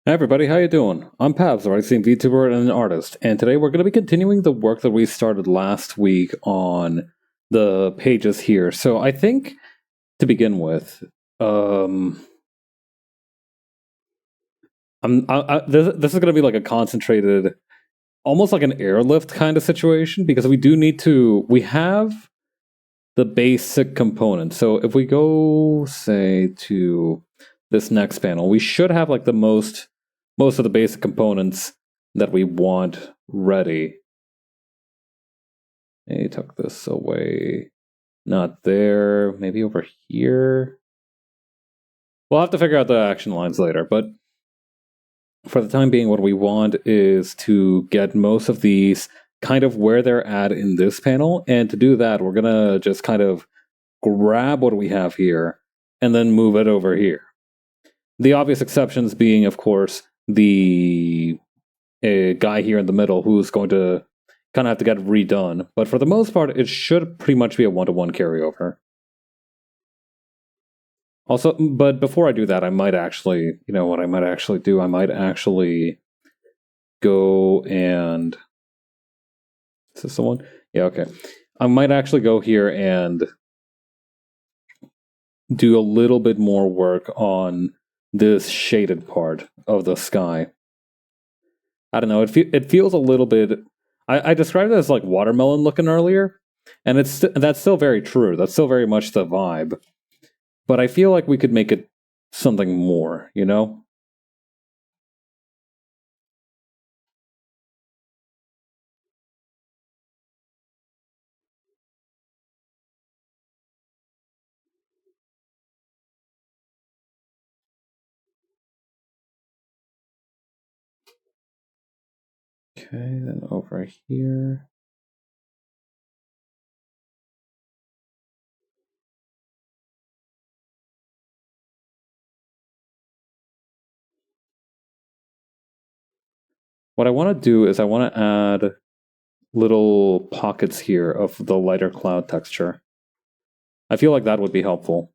Hey everybody, how you doing? I'm Pavs, a writing VTuber and an artist, and today we're going to be continuing the work that we started last week on the pages here. So I think, to begin with, this is going to be like a concentrated, almost like an airlift kind of situation, because we have the basic components. So if we go, say, to this next panel, we should have like the most of the basic components that we want ready. He took this away. Not there. Maybe over here. We'll have to figure out the action lines later, but for the time being, what we want is to get most of these kind of where they're at in this panel, and to do that, we're gonna just kind of grab what we have here and then move it over here. The obvious exceptions being, of course, the guy here in the middle who's going to kind of have to get redone. But for the most part, it should pretty much be a one-to-one carryover. Also, but before I do that, I might actually, you know what I might actually do? I might actually go and... Is this the one? Yeah, okay. I might actually go here and do a little bit more work on this shaded part of the sky. I don't know, it feels a little bit... I described it as like watermelon looking earlier, and that's still very true. That's still very much the vibe. But I feel like we could make it something more, you know? Okay, then over here. What I want to do is I want to add little pockets here of the lighter cloud texture. I feel like that would be helpful.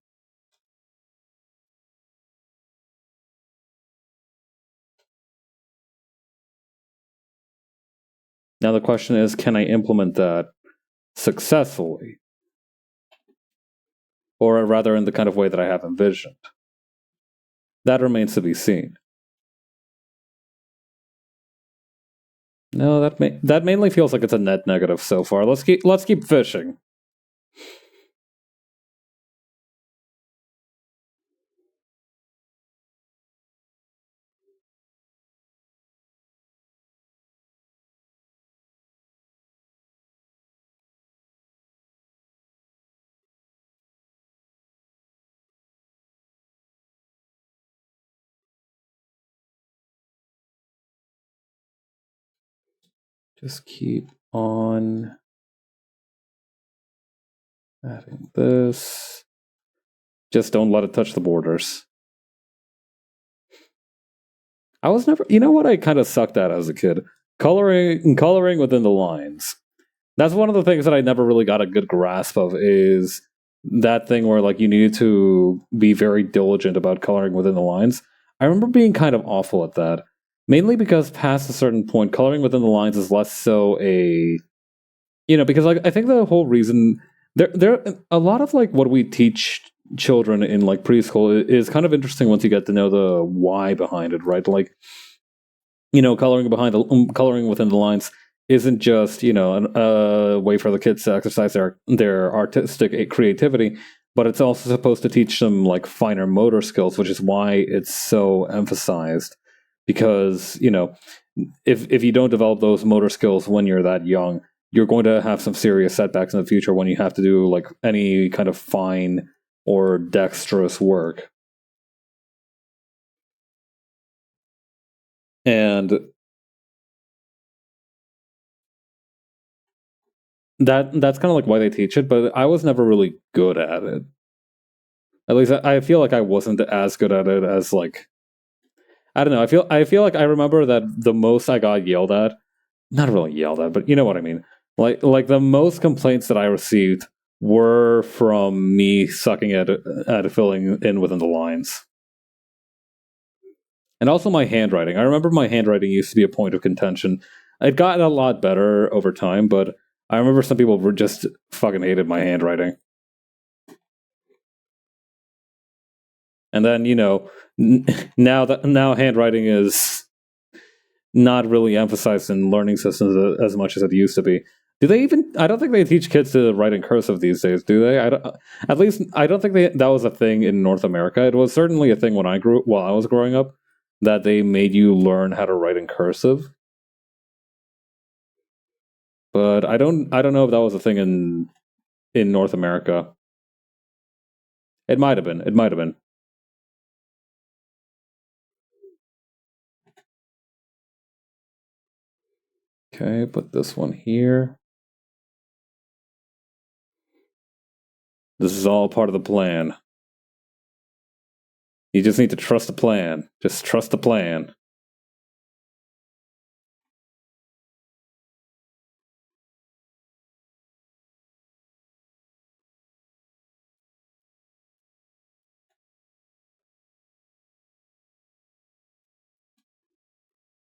Now the question is, can I implement that successfully? Or rather in the kind of way that I have envisioned? That remains to be seen. No, that mainly feels like it's a net negative so far. Let's keep fishing. Just keep on adding this. Just don't let it touch the borders. I was never, you know what I kind of sucked at as a kid? Coloring within the lines. That's one of the things that I never really got a good grasp of, is that thing where like you need to be very diligent about coloring within the lines. I remember being kind of awful at that. Mainly because past a certain point, coloring within the lines is less so a, you know, because like I think the whole reason there a lot of like what we teach children in like preschool is kind of interesting once you get to know the why behind it, right? Like, you know, coloring within the lines isn't just, you know, a way for the kids to exercise their artistic creativity, but it's also supposed to teach them like finer motor skills, which is why it's so emphasized. Because, you know, if you don't develop those motor skills when you're that young, you're going to have some serious setbacks in the future when you have to do like any kind of fine or dexterous work. And that's kind of like why they teach it, but I was never really good at it. At least I feel like I wasn't as good at it as like, I don't know. I feel like I remember that the most I got yelled at, not really yelled at, but you know what I mean. Like the most complaints that I received were from me sucking at filling in within the lines. And also my handwriting. I remember my handwriting used to be a point of contention. It got a lot better over time, but I remember some people were just fucking hated my handwriting. And then, now handwriting is not really emphasized in learning systems as much as it used to be. Do they even? I don't think they teach kids to write in cursive these days, do they? At least I don't think that was a thing in North America. It was certainly a thing while I was growing up, that they made you learn how to write in cursive. But I don't know if that was a thing in North America. It might have been. It might have been. Okay, put this one here. This is all part of the plan. You just need to trust the plan. Just trust the plan.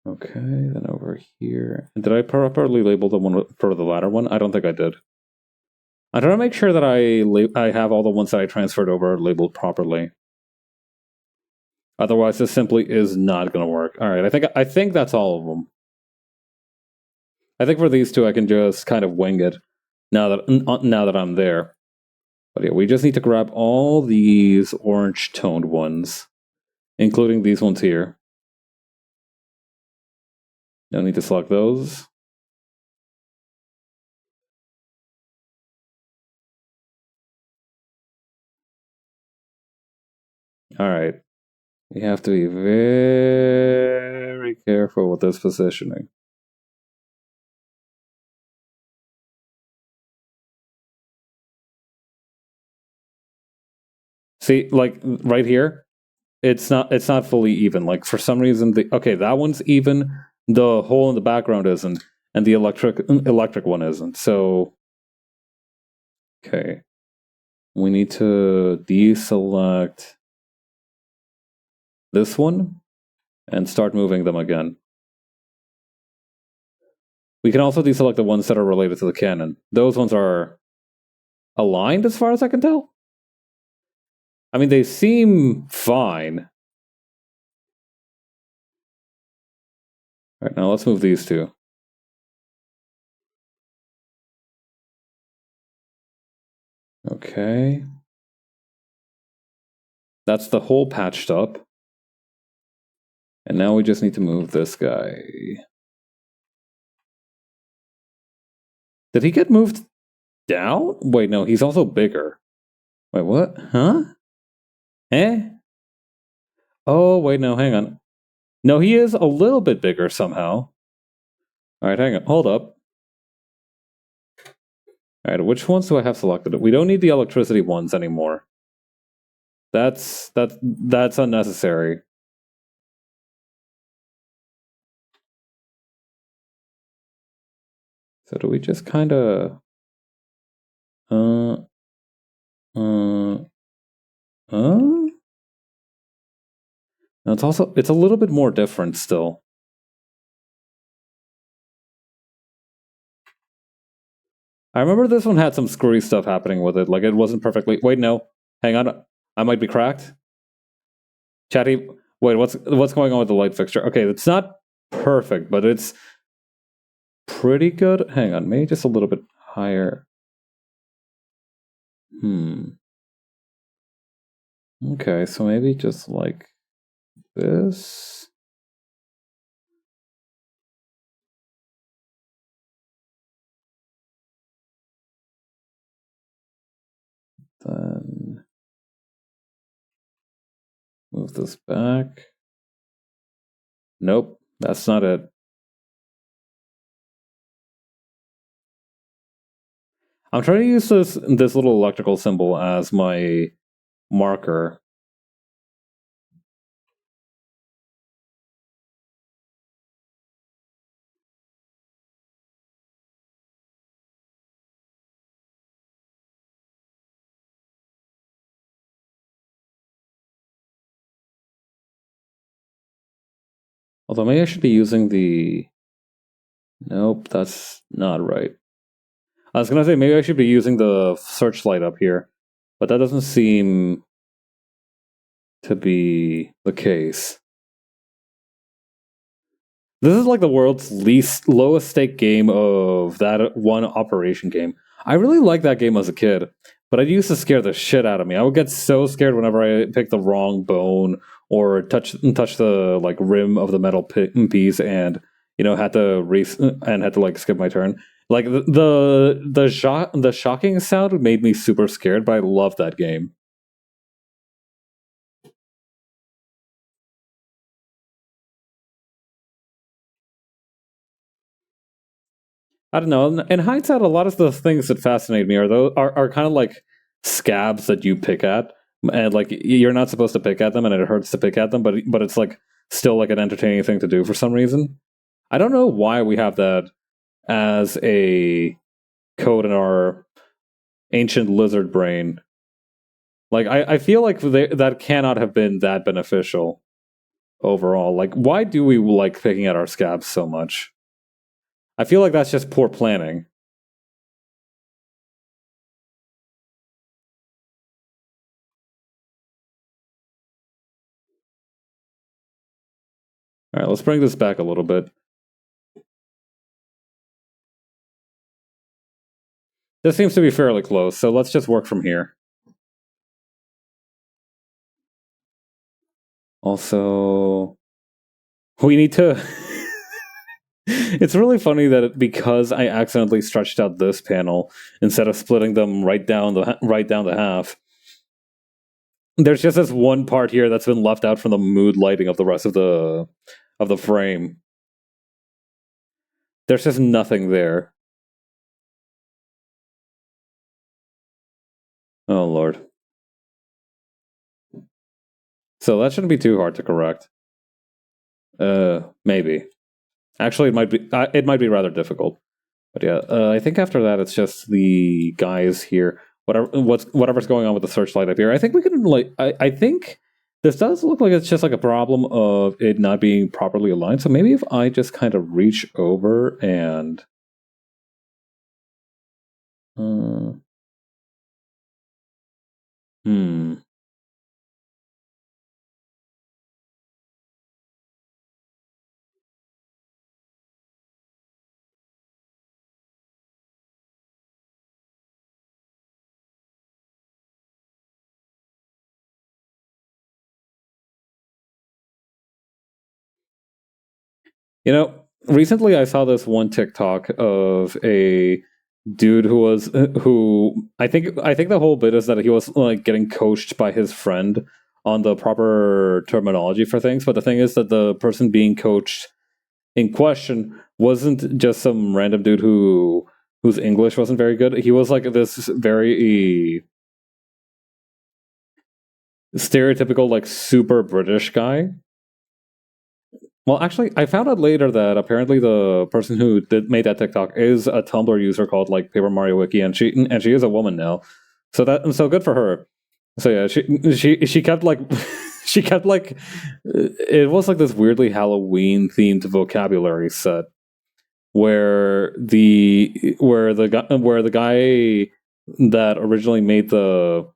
Okay, then over here. Did I properly label the one for the latter one? I don't think I did. I try to make sure that I have all the ones that I transferred over labeled properly. Otherwise, this simply is not going to work. All right, I think that's all of them. I think for these two, I can just kind of wing it now that I'm there. But yeah, we just need to grab all these orange toned ones, including these ones here. Don't need to select those. All right. We have to be very careful with this positioning. See, like right here, it's not fully even. Like for some reason, that one's even. The hole in the background isn't, and the electric one isn't. So, okay, we need to deselect this one and start moving them again. We can also deselect the ones that are related to the cannon. Those ones are aligned as far as I can tell. I mean, they seem fine. All right, now let's move these two. Okay. That's the hole patched up. And now we just need to move this guy. Did he get moved down? Wait, no, he's also bigger. Wait, what? Huh? Eh? Oh, wait, no, hang on. No, he is a little bit bigger somehow. Alright, hang on. Hold up. Alright, which ones do I have selected? We don't need the electricity ones anymore. That's unnecessary. So do we just kind of it's a little bit more different still. I remember this one had some screwy stuff happening with it. Like it wasn't perfectly. Wait, no, hang on. I might be cracked. Chatty, wait, what's going on with the light fixture? Okay, it's not perfect, but it's pretty good. Hang on, maybe just a little bit higher. Okay, so maybe just like this. Then move this back. Nope, that's not it. I'm trying to use this little electrical symbol as my marker. Although maybe I should be using the... Nope, that's not right. I was gonna say maybe I should be using the searchlight up here, but that doesn't seem to be the case. This is like the world's lowest stake game of that one operation game. I really liked that game as a kid, but it used to scare the shit out of me. I would get so scared whenever I picked the wrong bone or touch the like rim of the metal piece, and had to race and had to like skip my turn. Like the shocking sound made me super scared, but I loved that game. I don't know. In hindsight, a lot of the things that fascinate me are kind of like scabs that you pick at, and like you're not supposed to pick at them, and it hurts to pick at them, but it's like still like an entertaining thing to do for some reason. I don't know why we have that as a code in our ancient lizard brain. Like I feel like that cannot have been that beneficial overall. Like, why do we like picking at our scabs so much? I feel like that's just poor planning. All right, let's bring this back a little bit. This seems to be fairly close, so let's just work from here. Also, we need to... It's really funny that because I accidentally stretched out this panel instead of splitting them right down the half, there's just this one part here that's been left out from the mood lighting of the rest of the frame. There's just nothing there. Oh lord. So that shouldn't be too hard to correct. Maybe. Actually, it might be rather difficult. But yeah, I think after that it's just the guys here. Whatever's going on with the searchlight up here. I think we can I think this does look like it's just like a problem of it not being properly aligned. So maybe if I just kind of reach over and hmm. Recently I saw this one TikTok of a dude who I think the whole bit is that he was like getting coached by his friend on the proper terminology for things, but the thing is that the person being coached in question wasn't just some random dude whose English wasn't very good. He was like this very stereotypical like super British guy. Well, actually, I found out later that apparently the person who made that TikTok is a Tumblr user called like Paper Mario Wiki, and she is a woman now. So good for her. So yeah, she kept like she kept like it was like this weirdly Halloween themed vocabulary set where the guy that originally made the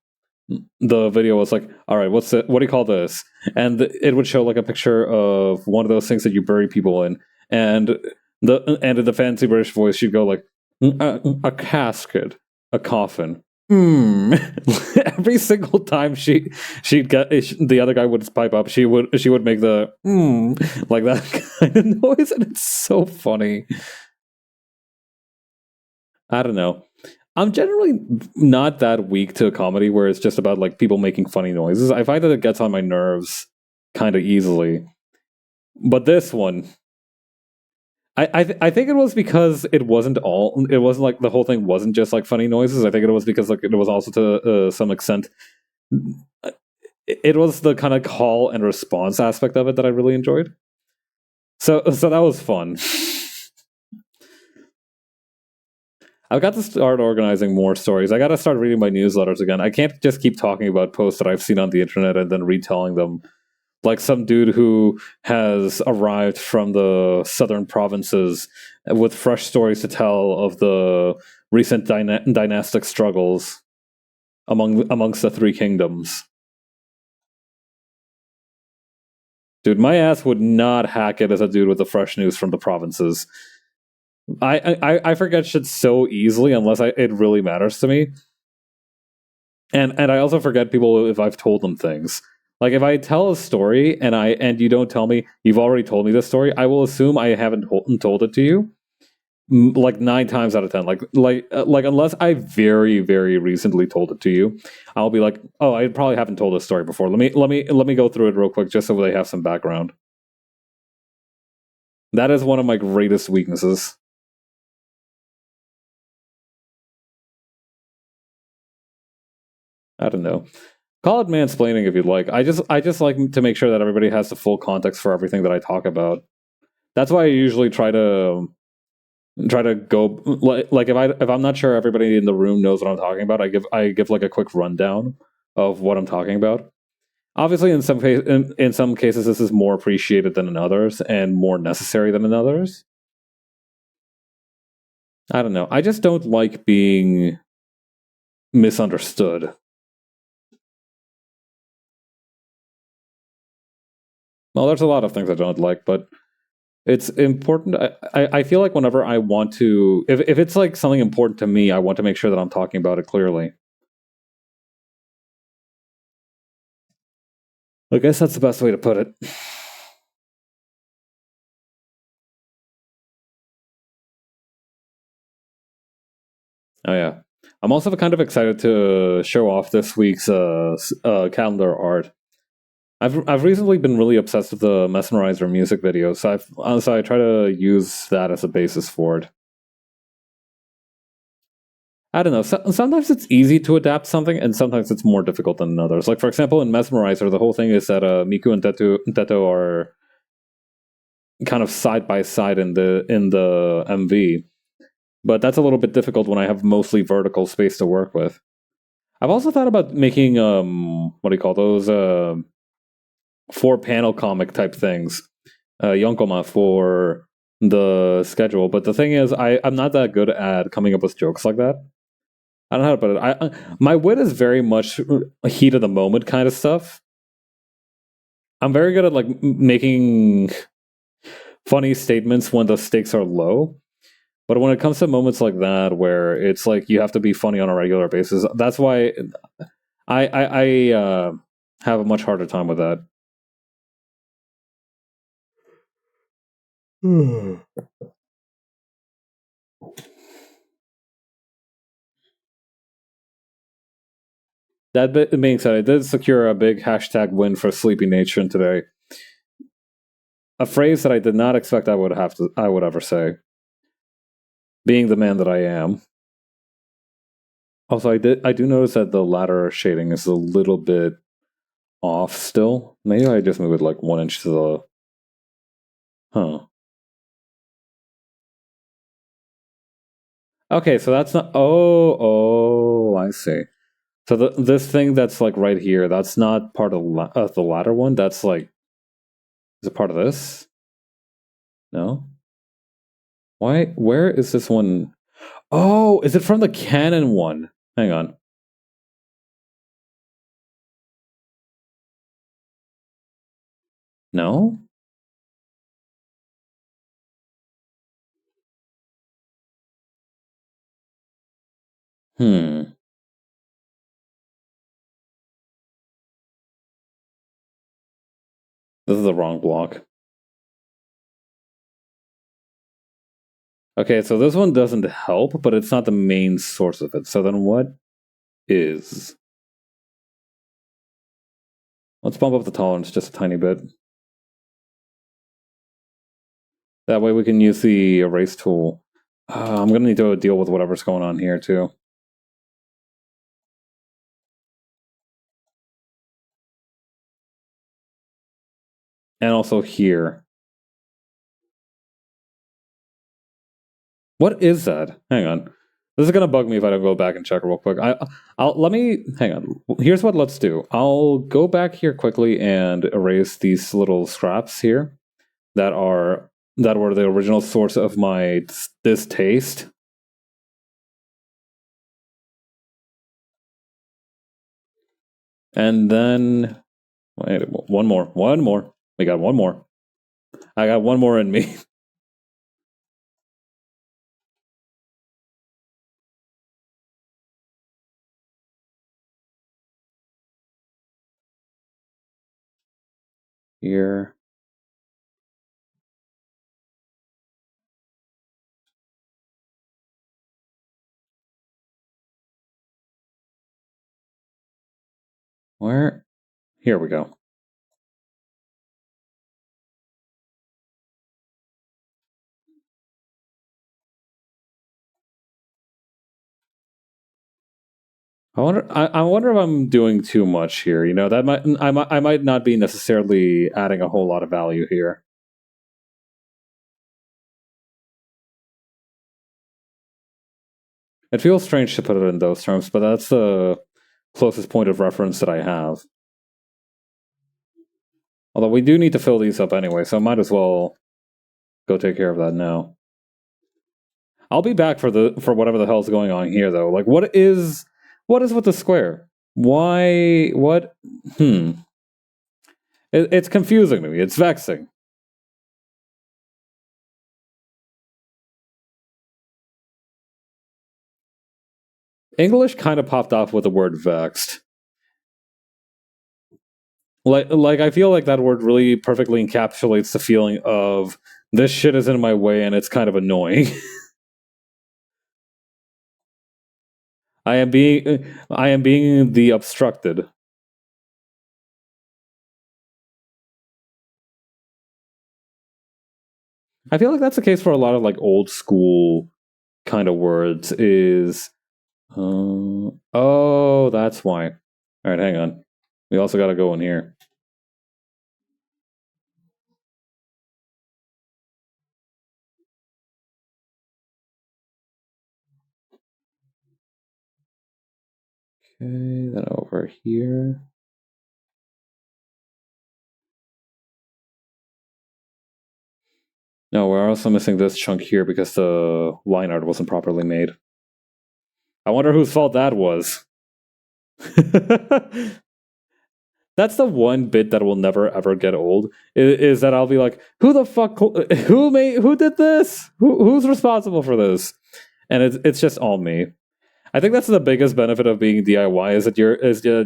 video was like, all right, what do you call this? And it would show like a picture of one of those things that you bury people in, and in the fancy British voice she'd go like, a casket, a coffin. Every single time she'd get the other guy would pipe up, she would make the like that kind of noise, and it's so funny. I don't know. I'm generally not that weak to comedy where it's just about like people making funny noises. I find that it gets on my nerves kind of easily. But this one, I think it was because it wasn't like the whole thing wasn't just like funny noises. I think it was because like it was also to some extent it was the kind of call and response aspect of it that I really enjoyed. So that was fun. I've got to start organizing more stories. I got to start reading my newsletters again. I can't just keep talking about posts that I've seen on the internet and then retelling them like some dude who has arrived from the southern provinces with fresh stories to tell of the recent dynastic struggles amongst the three kingdoms. Dude, my ass would not hack it as a dude with the fresh news from the provinces. I forget shit so easily unless it really matters to me. And I also forget people if I've told them things. Like if I tell a story and you don't tell me you've already told me this story, I will assume I haven't told it to you. Like 9 times out of 10, like unless I very very recently told it to you, I'll be like, oh, I probably haven't told this story before. Let me go through it real quick just so they have some background. That is one of my greatest weaknesses. I don't know. Call it mansplaining if you'd like. I just like to make sure that everybody has the full context for everything that I talk about. That's why I usually try to go like if I'm not sure everybody in the room knows what I'm talking about, I give like a quick rundown of what I'm talking about. Obviously, in some cases, this is more appreciated than in others, and more necessary than in others. I don't know. I just don't like being misunderstood. Well, there's a lot of things I don't like, but it's important. I feel like whenever I want to, if it's like something important to me, I want to make sure that I'm talking about it clearly. I guess that's the best way to put it. Oh yeah, I'm also kind of excited to show off this week's calendar art. I've recently been really obsessed with the Mesmerizer music videos, so I try to use that as a basis for it. I don't know. Sometimes it's easy to adapt something, and sometimes it's more difficult than others. Like for example, in Mesmerizer, the whole thing is that Miku and Teto are kind of side by side in the MV, but that's a little bit difficult when I have mostly vertical space to work with. I've also thought about making what do you call those 4 panel comic type things, Yonkoma for the schedule. But the thing is, I'm not that good at coming up with jokes like that. I don't know how to put it. My wit is very much heat of the moment kind of stuff. I'm very good at like making funny statements when the stakes are low. But when it comes to moments like that where it's like you have to be funny on a regular basis, that's why I have a much harder time with that. That being said, I did secure a big hashtag win for Sleepy Nation today. A phrase that I did not expect I would ever say. Being the man that I am. Also, I do notice that the ladder shading is a little bit off still. Maybe I just move it like 1 inch to the. Huh. Okay, so that's not. Oh, I see. So this thing that's like right here, that's not part of the ladder one. That's like, is it part of this? No. Why? Where is this one? Oh, is it from the Canon one? Hang on. No. Hmm. This is the wrong block. Okay, so this one doesn't help, but it's not the main source of it. So then what is? Let's bump up the tolerance just a tiny bit. That way we can use the erase tool. I'm going to need to deal with whatever's going on here too. And also here. What is that? Hang on. This is gonna bug me if I don't go back and check real quick. I'll let me hang on. Here's what let's do. I'll go back here quickly and erase these little scraps here that were the original source of my distaste. And then wait, one more. We got one more. I got one more in me. Here. Where? Here we go. I wonder if I'm doing too much here. You know, that I might not be necessarily adding a whole lot of value here. It feels strange to put it in those terms, but that's the closest point of reference that I have. Although we do need to fill these up anyway, so I might as well go take care of that now. I'll be back for whatever the hell's going on here, though. Like, what is with the square? Why? What? It's confusing to me. It's vexing. English kind of popped off with the word vexed. Like I feel like that word really perfectly encapsulates the feeling of this shit is in my way and it's kind of annoying. I am being the obstructed. I feel like that's the case for a lot of like old school kind of words is oh, that's why. All right, hang on. We also got to go in here. Okay, then over here. No, we're also missing this chunk here because the line art wasn't properly made. I wonder whose fault that was. That's the one bit that will never ever get old. Is that I'll be like, who the fuck? Who did this? Who's responsible for this? And it's just all me. I think that's the biggest benefit of being DIY is that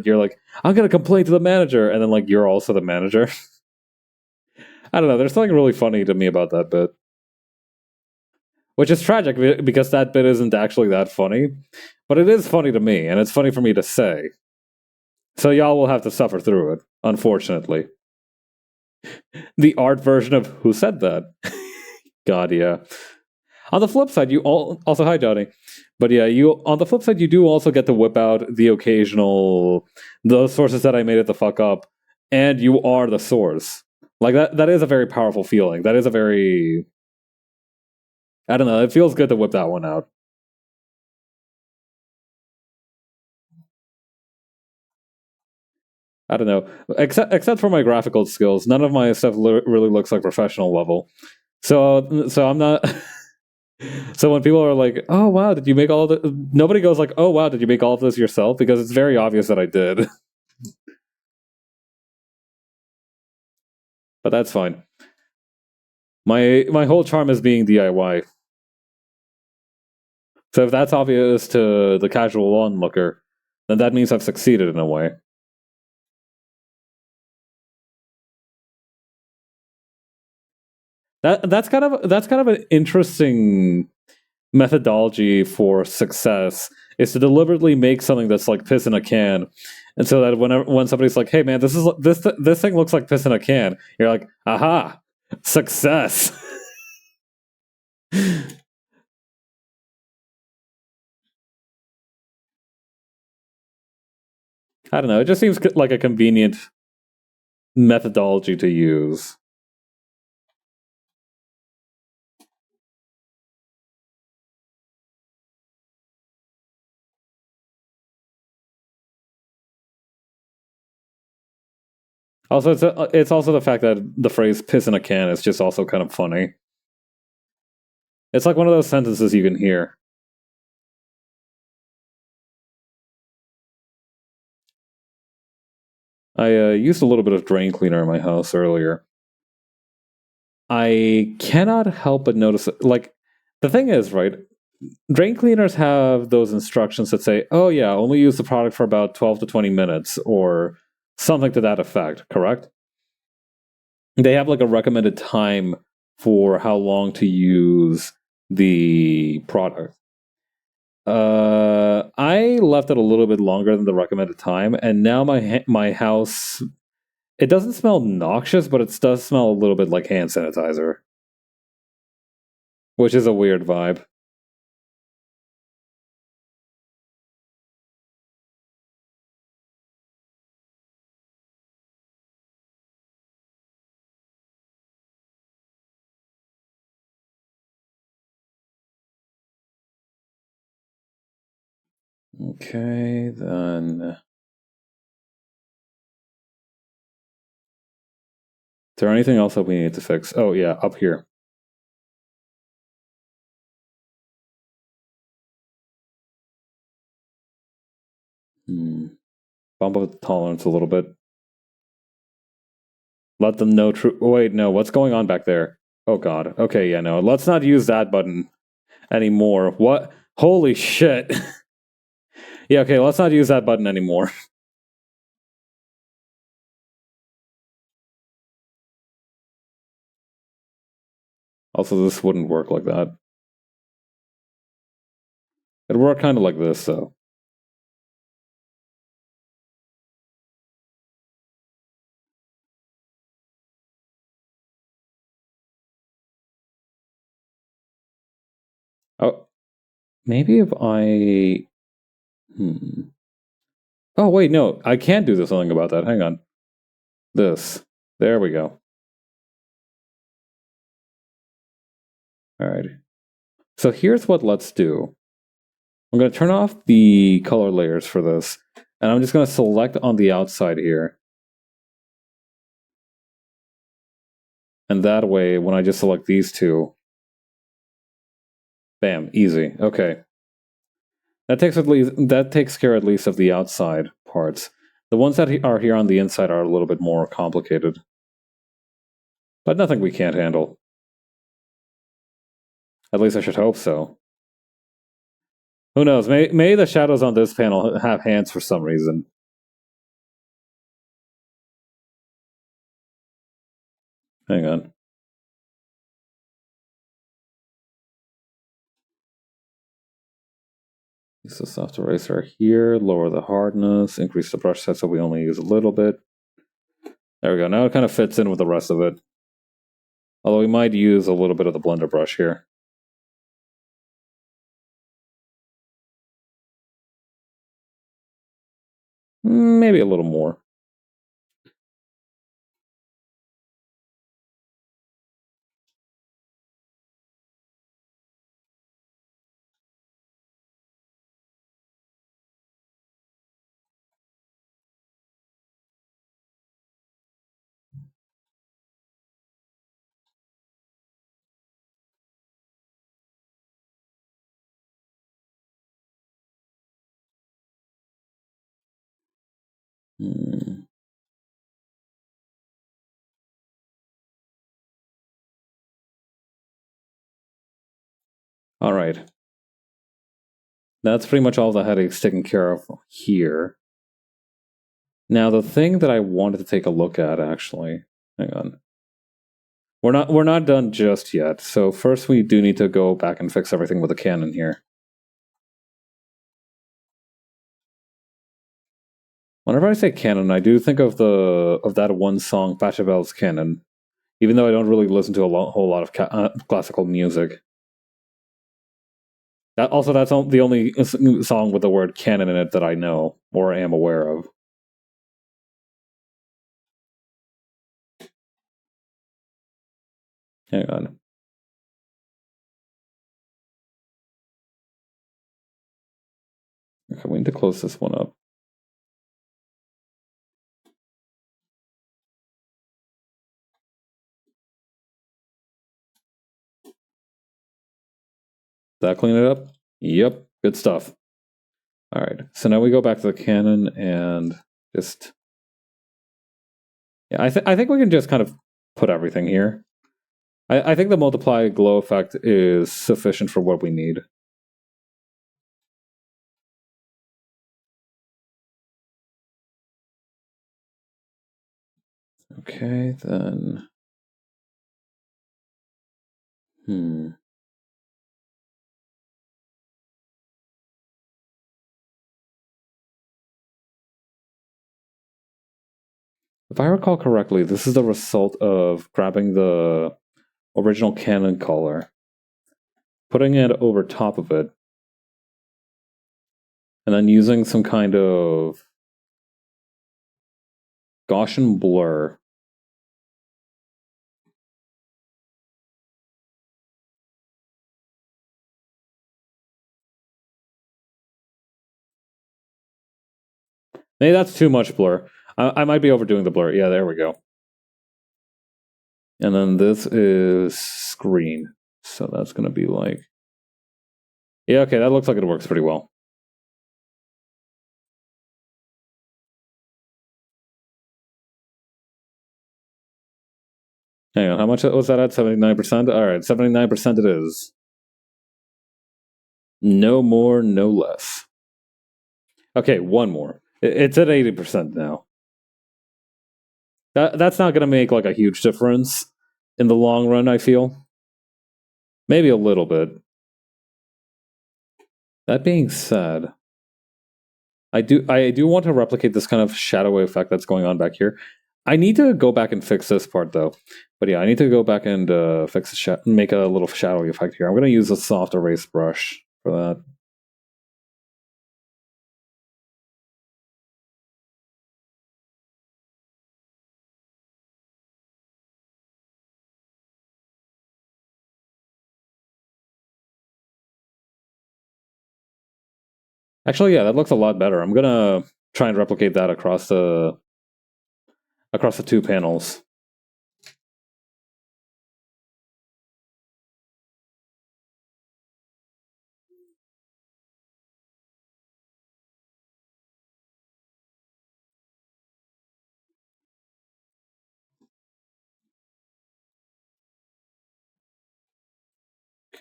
you're like, I'm gonna complain to the manager, and then like you're also the manager. I don't know. There's something really funny to me about that bit, which is tragic because that bit isn't actually that funny, but it is funny to me, and it's funny for me to say. So y'all will have to suffer through it, unfortunately. The art version of who said that? God, yeah. On the flip side, also hi Johnny, but yeah, you on the flip side you do also get to whip out the occasional those sources that I made it the fuck up, and you are the source. Like that is a very powerful feeling. That is a very I don't know. It feels good to whip that one out. I don't know. Except for my graphical skills, none of my stuff really looks like professional level. So I'm not. So when people are like, "Oh wow, did you make all of this?" Nobody goes like, "Oh wow, did you make all of this yourself?" Because it's very obvious that I did. But that's fine. My whole charm is being DIY. So if that's obvious to the casual onlooker, then that means I've succeeded in a way. That's kind of an interesting methodology for success is to deliberately make something that's like piss in a can, and so that when somebody's like, "Hey man, this thing looks like piss in a can," you're like, "Aha, success." I don't know. It just seems like a convenient methodology to use. Also, it's also the fact that the phrase "piss in a can" is just also kind of funny. It's like one of those sentences you can hear. I used a little bit of drain cleaner in my house earlier. I cannot help but notice, like, the thing is, right? Drain cleaners have those instructions that say, oh, yeah, only use the product for about 12 to 20 minutes or something to that effect, correct? They have like a recommended time for how long to use the product. I left it a little bit longer than the recommended time, and now my house, it doesn't smell noxious, but it does smell a little bit like hand sanitizer, which is a weird vibe. Okay, then. Is there anything else that we need to fix? Oh, yeah, up here. Bump up the tolerance a little bit. Let them know true. Wait, no, what's going on back there? Oh, God. Okay, yeah, no. Let's not use that button anymore. What? Holy shit. Yeah, okay, let's not use that button anymore. Also, this wouldn't work like that. It'd work kind of like this, though. Oh, maybe if I. Oh, wait, no, I can't do something about that. Hang on. This. There we go. All right. So here's what let's do. I'm going to turn off the color layers for this, and I'm just going to select on the outside here. And that way, when I just select these two, bam, easy. Okay. That takes care at least of the outside parts. The ones that are here on the inside are a little bit more complicated. But nothing we can't handle. At least I should hope so. Who knows? May the shadows on this panel have hands for some reason. Hang on. Use the soft eraser here, lower the hardness, increase the brush set so we only use a little bit. There we go. Now it kind of fits in with the rest of it. Although we might use a little bit of the blender brush here. Maybe a little more. All right. That's pretty much all the headaches taken care of here. Now the thing that I wanted to take a look at, actually, hang on. We're not done just yet. So first we do need to go back and fix everything with the cannon here. Whenever I say canon, I do think of that one song, Pachelbel's Canon, even though I don't really listen to whole lot of classical music. That's the only song with the word canon in it that I know or am aware of. Hang on. Okay, we need to close this one up. That clean it up? Yep, good stuff. All right, so now we go back to the cannon and just... Yeah, I think we can just kind of put everything here. I think the multiply glow effect is sufficient for what we need. Okay, then... If I recall correctly, this is the result of grabbing the original cannon color, putting it over top of it, and then using some kind of Gaussian blur. Maybe that's too much blur. I might be overdoing the blur. Yeah, there we go. And then this is screen. So that's going to be like... Yeah, okay, that looks like it works pretty well. Hang on, how much was that at? 79%? Alright, 79% it is. No more, no less. Okay, one more. It's at 80% now. That's not going to make like a huge difference in the long run, I feel. Maybe a little bit. That being said, I do want to replicate this kind of shadowy effect that's going on back here. I need to go back and fix this part though. But yeah, I need to go back and make a little shadowy effect here. I'm going to use a soft erase brush for that. Actually, yeah, that looks a lot better. I'm going to try and replicate that across the two panels.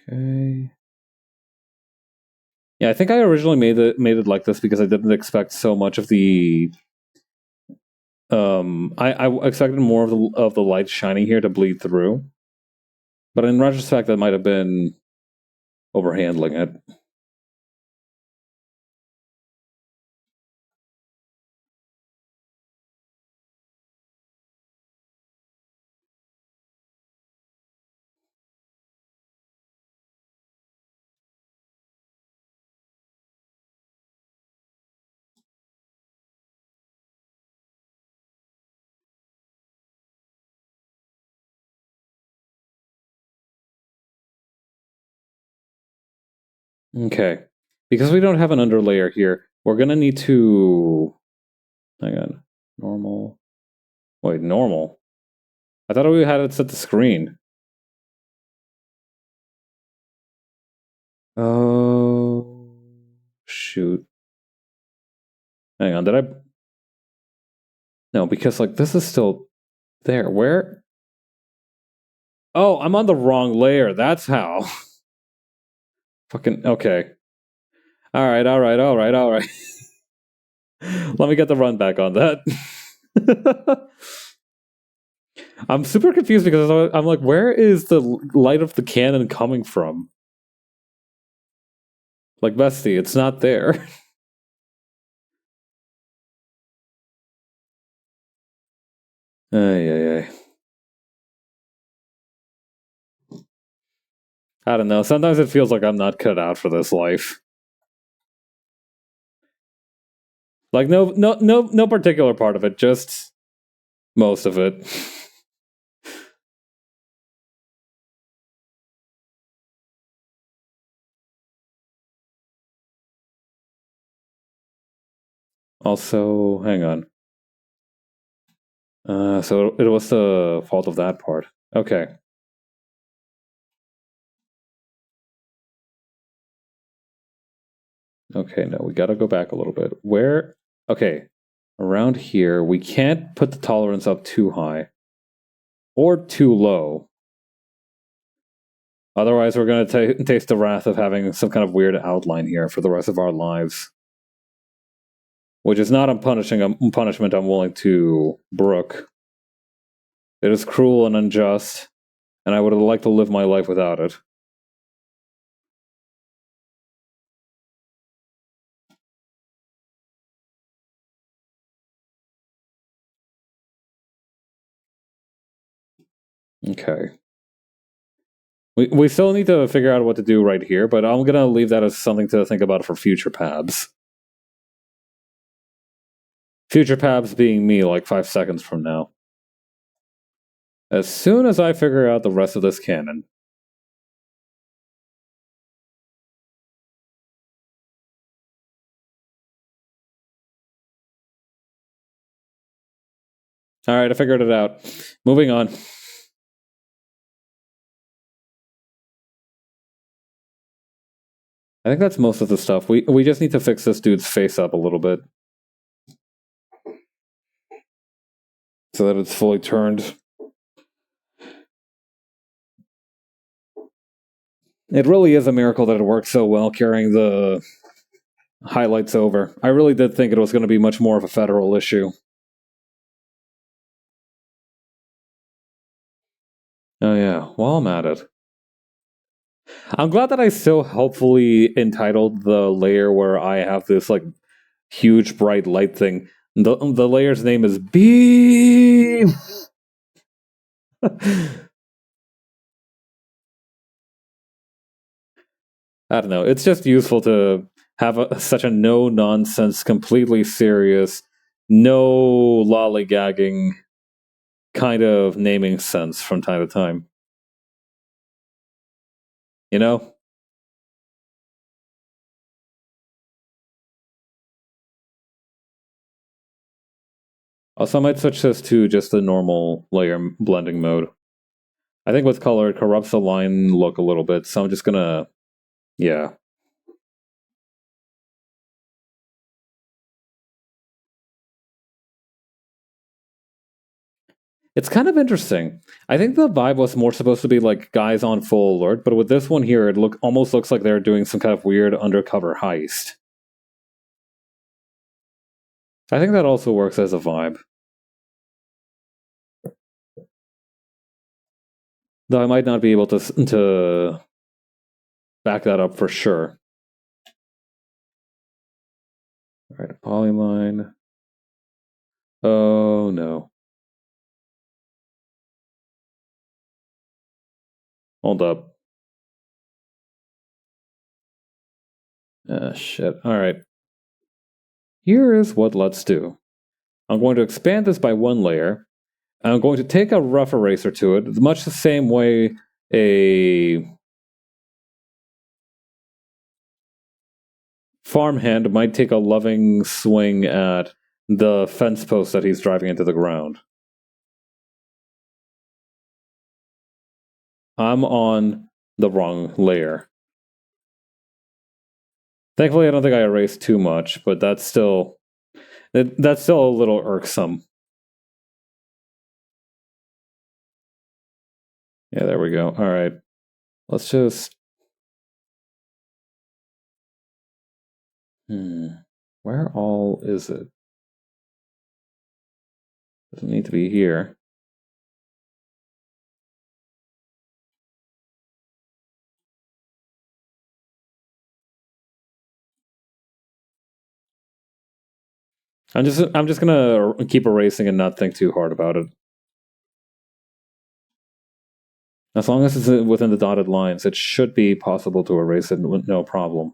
Okay. Yeah, I think I originally made it like this because I didn't expect so much of the... I expected more of the light shining here to bleed through. But in retrospect, that might have been overhandling it. Okay. Because we don't have an underlayer here, we're going to need to... Hang on. Normal. Wait, normal? I thought we had it set to screen. Oh... Shoot. Hang on, did I... No, because, like, this is still there. Where? Oh, I'm on the wrong layer. That's how. Fucking... Okay. Alright. Let me get the run back on that. I'm super confused because I'm like, where is the light of the cannon coming from? Like, bestie, it's not there. Ay. I don't know. Sometimes it feels like I'm not cut out for this life. Like, no particular part of it, just most of it. Also, hang on. So it was the fault of that part. Okay. Okay, no, we gotta go back a little bit. Where? Okay, around here, we can't put the tolerance up too high. Or too low. Otherwise, we're gonna taste the wrath of having some kind of weird outline here for the rest of our lives. Which is not a punishment I'm willing to brook. It is cruel and unjust, and I would like to live my life without it. Okay. We still need to figure out what to do right here, but I'm gonna leave that as something to think about for future pabs. Future pabs being me like 5 seconds from now. As soon as I figure out the rest of this canon. Alright, I figured it out. Moving on. I think that's most of the stuff. We just need to fix this dude's face up a little bit. So that it's fully turned. It really is a miracle that it works so well carrying the highlights over. I really did think it was going to be much more of a federal issue. Oh yeah, while I'm at it. I'm glad that I still helpfully entitled the layer where I have this like huge bright light thing. The layer's name is Beam. I don't know. It's just useful to have such a no nonsense, completely serious, no lollygagging kind of naming sense from time to time. You know? Also, I might switch this to just the normal layer blending mode. I think with color, it corrupts the line look a little bit, so I'm just gonna, yeah. It's kind of interesting. I think the vibe was more supposed to be like guys on full alert, but with this one here, it almost looks like they're doing some kind of weird undercover heist. I think that also works as a vibe. Though I might not be able to back that up for sure. All right, polyline. Oh no. Hold up. Shit. All right. Here is what let's do. I'm going to expand this by one layer. I'm going to take a rough eraser to it, much the same way a farmhand might take a loving swing at the fence post that he's driving into the ground. I'm on the wrong layer. Thankfully, I don't think I erased too much, but that's still a little irksome. Yeah, there we go. All right. Let's just... Where all is it? Doesn't need to be here. I'm just gonna keep erasing and not think too hard about it. As long as it's within the dotted lines, it should be possible to erase it with no problem.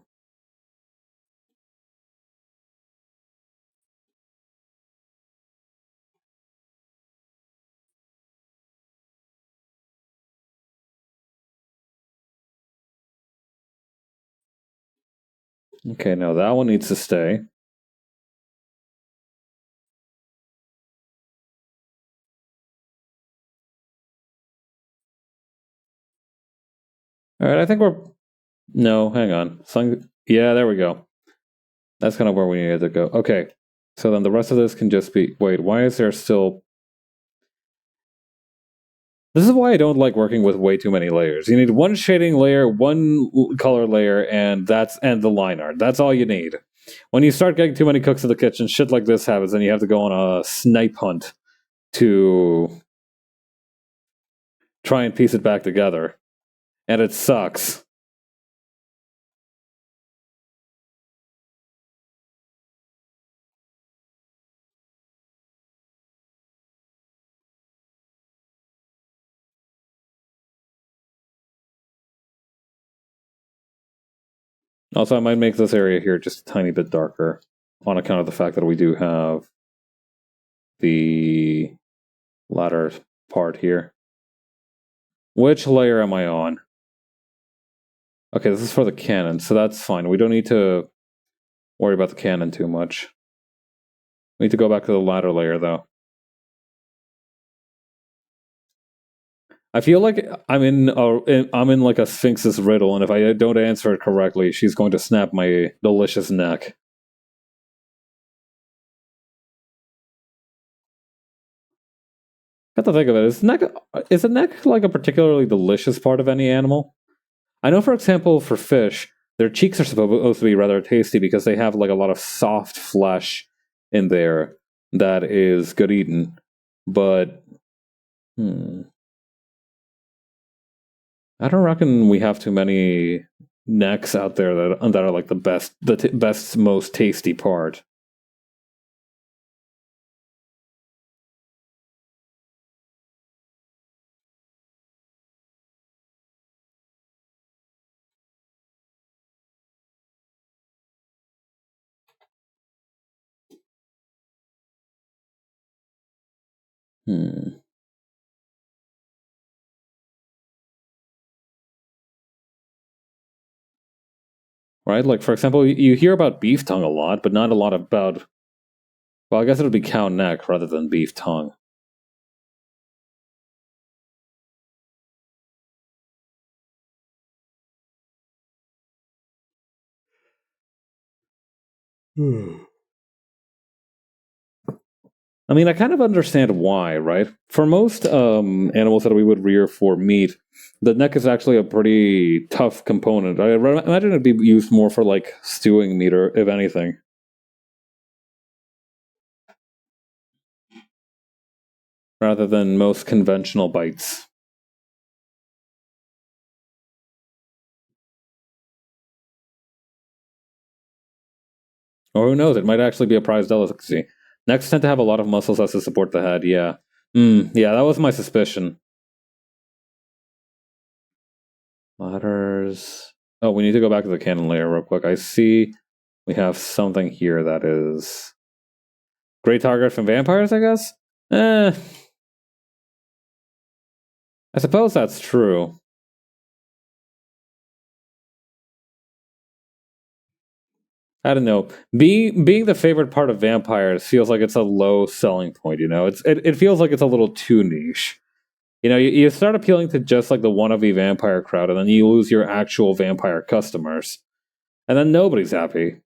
Okay, now that one needs to stay. All right, I think we're... No, hang on. Yeah, there we go. That's kind of where we needed to go. Okay, so then the rest of this can just be... Wait, why is there still... This is why I don't like working with way too many layers. You need one shading layer, one color layer, and the line art. That's all you need. When you start getting too many cooks in the kitchen, shit like this happens, and you have to go on a snipe hunt to try and piece it back together. And it sucks. Also, I might make this area here just a tiny bit darker on account of the fact that we do have the ladder part here. Which layer am I on? Okay, this is for the cannon, so that's fine. We don't need to worry about the cannon too much. We need to go back to the ladder layer, though. I feel like I'm in like a Sphinx's riddle, and if I don't answer it correctly, she's going to snap my delicious neck. Got to think of it. Is a neck like a particularly delicious part of any animal? I know, for example, for fish, their cheeks are supposed to be rather tasty because they have like a lot of soft flesh in there that is good eaten. But I don't reckon we have too many necks out there that are like the best, most tasty part. Right? Like, for example, you hear about beef tongue a lot, but not a lot about... Well, I guess it would be cow neck rather than beef tongue. I mean, I kind of understand why, right? For most animals that we would rear for meat, the neck is actually a pretty tough component. I imagine it'd be used more for like stewing meat, or if anything. Rather than most conventional bites. Or who knows, it might actually be a prized delicacy. Necks tend to have a lot of muscles as to support the head, yeah. Yeah, that was my suspicion. Ladders... Oh, we need to go back to the cannon layer real quick. I see we have something here that is... Great target from vampires, I guess? I suppose that's true. I don't know. Being the favorite part of vampires feels like it's a low selling point, you know? It feels like it's a little too niche. You know, you start appealing to just like the wannabe vampire crowd, and then you lose your actual vampire customers. And then nobody's happy.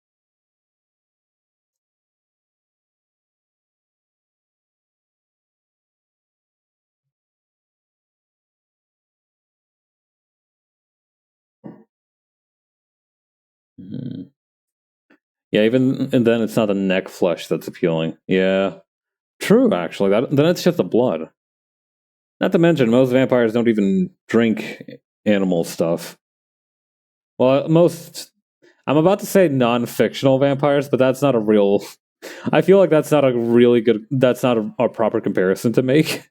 Mm-hmm. Yeah, and then it's not the neck flesh that's appealing. Yeah. True, actually. Then it's just the blood. Not to mention, most vampires don't even drink animal stuff. Well, most... I'm about to say non-fictional vampires, but that's not a real... I feel like that's not a really good... That's not a proper comparison to make.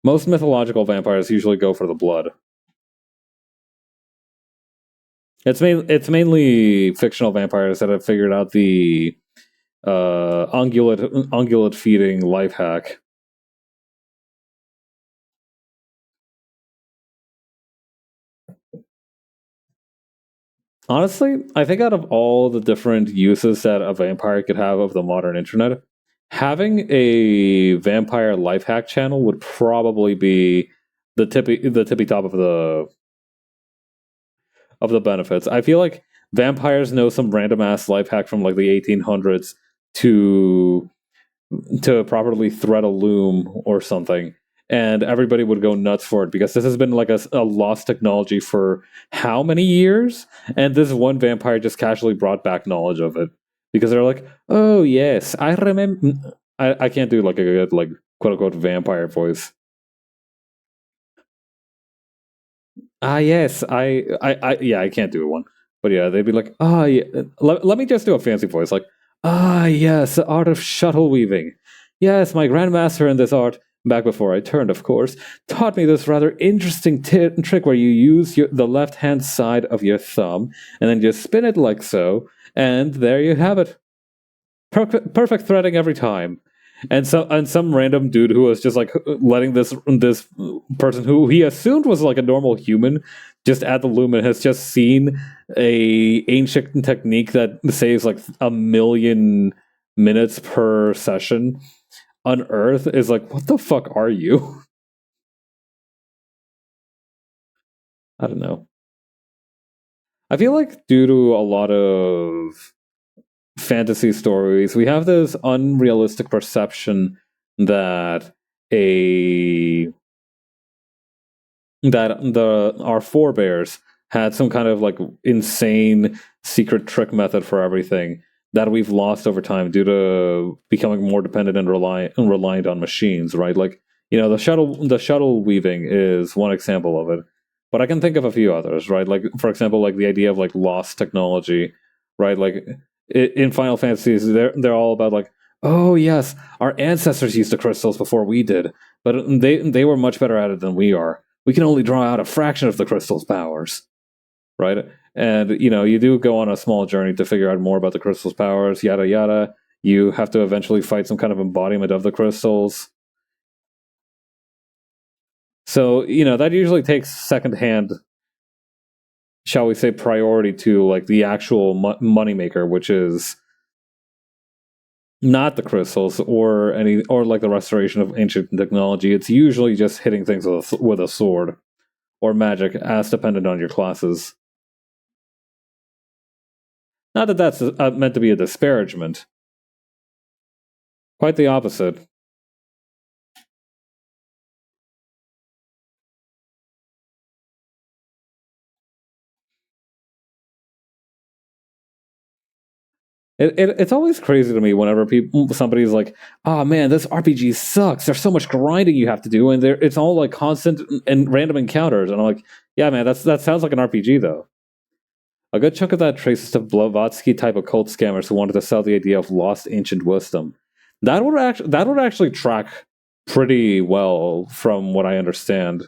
Most mythological vampires usually go for the blood. It's mainly fictional vampires that have figured out the ungulate feeding life hack. Honestly, I think out of all the different uses that a vampire could have of the modern internet, having a vampire life hack channel would probably be the tippy top of the benefits. I feel like vampires know some random ass life hack from like the 1800s to properly thread a loom or something, and everybody would go nuts for it because this has been like a lost technology for how many years, and this one vampire just casually brought back knowledge of it because they're like, oh yes, I remember. I can't do like a good like quote unquote vampire voice. Ah yes, yeah, I can't do one, but yeah, they'd be like, ah yeah, let me just do a fancy voice like, ah yes, the art of shuttle weaving. Yes, my grandmaster in this art, back before I turned, of course, taught me this rather interesting trick where you use the left hand side of your thumb and then just spin it like so, and there you have it. Perfect threading every time. And some random dude who was just like letting this person who he assumed was like a normal human just add the loom and has just seen a ancient technique that saves like 1,000,000 minutes per session on Earth is like, what the fuck are you? I don't know. I feel like due to a lot of fantasy stories, we have this unrealistic perception that a that the our forebears had some kind of like insane secret trick method for everything that we've lost over time due to becoming more dependent and reliant on machines, right? Like, the shuttle weaving is one example of it, but I can think of a few others, right? Like, for example, like the idea of like lost technology, right? Like in Final Fantasies, they're all about like, oh yes, our ancestors used the crystals before we did, but they were much better at it than we are. We can only draw out a fraction of the crystal's powers, right? And you do go on a small journey to figure out more about the crystal's powers, yada yada. You have to eventually fight some kind of embodiment of the crystals. So, that usually takes secondhand, shall we say, priority to like the actual moneymaker, which is not the crystals or like the restoration of ancient technology. It's usually just hitting things with a sword or magic, as dependent on your classes. Not that that's meant to be a disparagement. Quite the opposite. It's always crazy to me whenever somebody's like, "Oh man, this RPG sucks. There's so much grinding you have to do, and it's all like constant and random encounters." And I'm like, "Yeah, man, that sounds like an RPG though." A good chunk of that traces to Blavatsky type occult scammers who wanted to sell the idea of lost ancient wisdom. That would actually track pretty well from what I understand.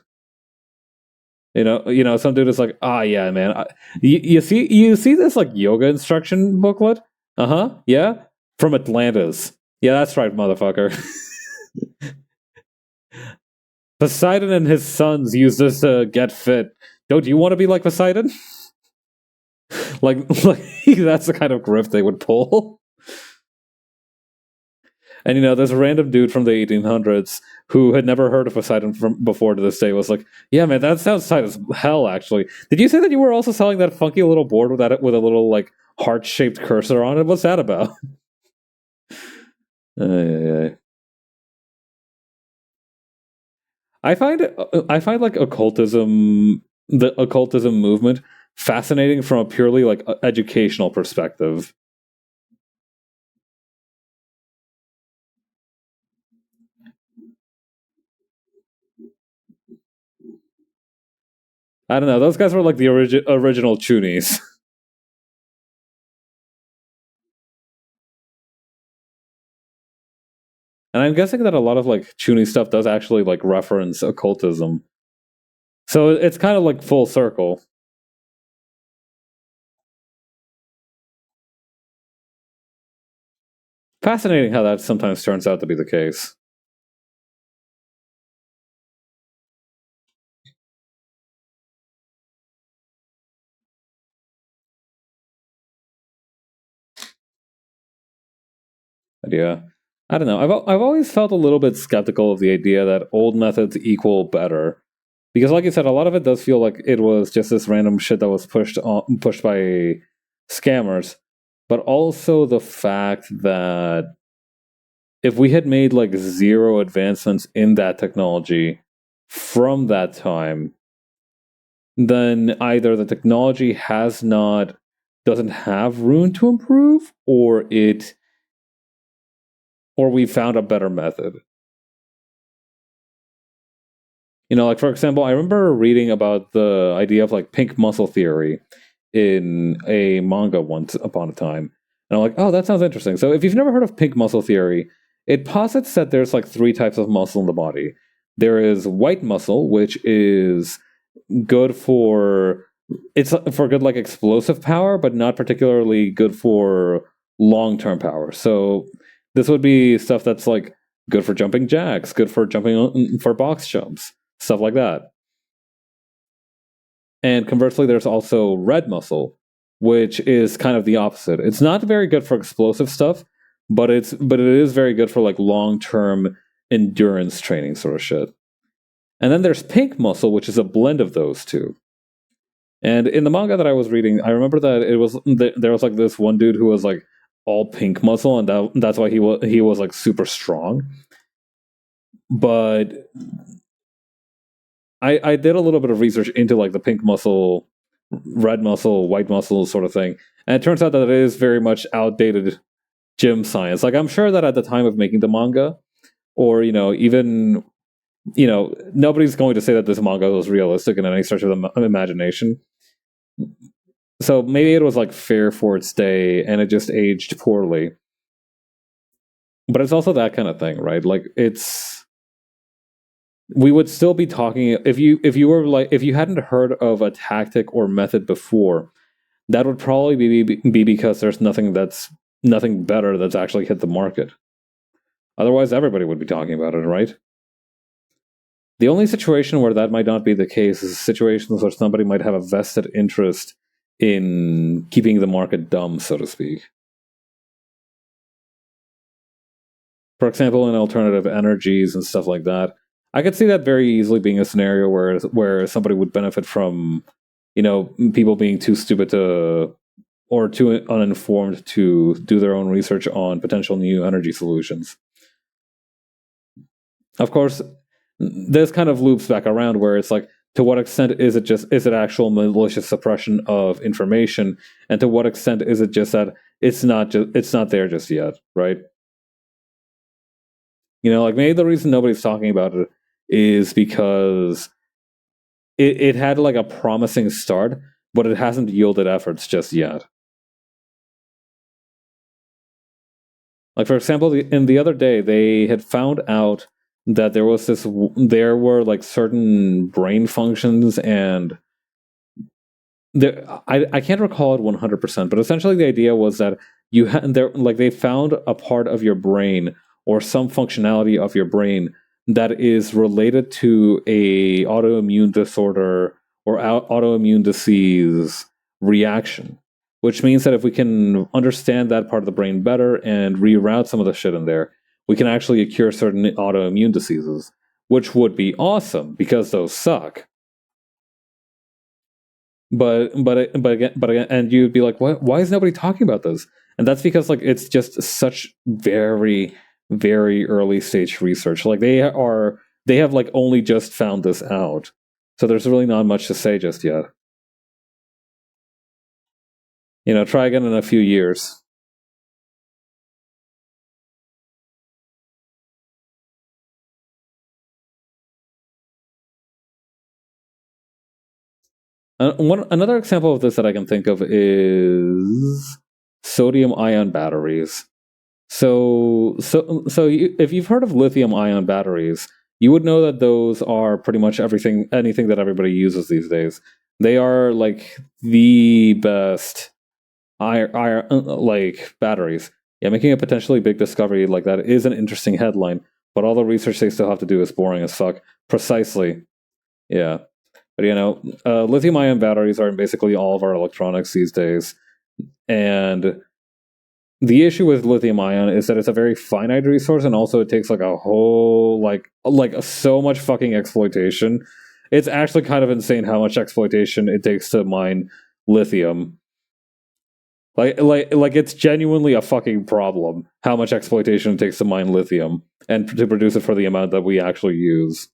Some dude is like, ah, yeah, man. You see this like yoga instruction booklet? Uh huh. Yeah, from Atlantis. Yeah, that's right, motherfucker. Poseidon and his sons use this to get fit. Don't you want to be like Poseidon? like that's the kind of grift they would pull. And this random dude from the 1800s who had never heard of Poseidon from before to this day was like, "Yeah, man, that sounds tight as hell." Actually, did you say that you were also selling that funky little board with a little like heart-shaped cursor on it? What's that about? Ay. I find like the occultism movement, fascinating from a purely like educational perspective. I don't know. Those guys were like the original Chunies. And I'm guessing that a lot of like Chuny stuff does actually like reference occultism. So it's kind of like full circle. Fascinating how that sometimes turns out to be the case. But yeah, I don't know. I've always felt a little bit skeptical of the idea that old methods equal better, because like you said, a lot of it does feel like it was just this random shit that was pushed by scammers, but also the fact that if we had made like zero advancements in that technology from that time, then either the technology doesn't have room to improve, or we found a better method. Like for example, I remember reading about the idea of like pink muscle theory in a manga once upon a time. And I'm like, oh, that sounds interesting. So if you've never heard of pink muscle theory, it posits that there's like three types of muscle in the body. There is white muscle, which is good for good like explosive power, but not particularly good for long-term power. So this would be stuff that's like good for jumping jacks, good for jumping for box jumps, stuff like that. And conversely, there's also red muscle, which is kind of the opposite. It's not very good for explosive stuff, but it is very good for like long-term endurance training sort of shit. And then there's pink muscle, which is a blend of those two. And in the manga that I was reading, I remember that there was like this one dude who was like all pink muscle, and that's why he was like super strong. But I did a little bit of research into like the pink muscle, red muscle, white muscle sort of thing, and it turns out that it is very much outdated gym science. Like I'm sure that at the time of making the manga, or even nobody's going to say that this manga was realistic in any stretch of the imagination. So maybe it was like fair for its day, and it just aged poorly. But it's also that kind of thing, right? Like we would still be talking if you hadn't heard of a tactic or method before. That would probably be because there's nothing better that's actually hit the market. Otherwise, everybody would be talking about it, right? The only situation where that might not be the case is situations where somebody might have a vested interest in keeping the market dumb, so to speak. For example, in alternative energies and stuff like that, I could see that very easily being a scenario where somebody would benefit from, people being too stupid or too uninformed to do their own research on potential new energy solutions. Of course, this kind of loops back around where it's like, to what extent is it actual malicious suppression of information, and to what extent is it just that it's not there just yet, right? Like maybe the reason nobody's talking about it is because it had like a promising start, but it hasn't yielded efforts just yet. Like for example, in the other day, they had found out that there were like certain brain functions, and I can't recall it 100%, but essentially the idea was that they found a part of your brain or some functionality of your brain that is related to a autoimmune disorder or autoimmune disease reaction. Which means that if we can understand that part of the brain better and reroute some of the shit in there, we can actually cure certain autoimmune diseases, which would be awesome because those suck. But again, and you'd be like, why is nobody talking about this? And that's because like it's just such very, very early stage research. Like they have like only just found this out, so there's really not much to say just yet. Try again in a few years. Another example of this that I can think of is sodium ion batteries. If you've heard of lithium ion batteries, you would know that those are pretty much anything that everybody uses these days. They are like the best iron like batteries. Yeah, making a potentially big discovery like that is an interesting headline, but all the research they still have to do is boring as fuck. Precisely. Yeah. But lithium ion batteries are in basically all of our electronics these days. And the issue with lithium ion is that it's a very finite resource, and also it takes like a whole like so much fucking exploitation. It's actually kind of insane how much exploitation it takes to mine lithium. Like it's genuinely a fucking problem how much exploitation it takes to mine lithium and to produce it for the amount that we actually use.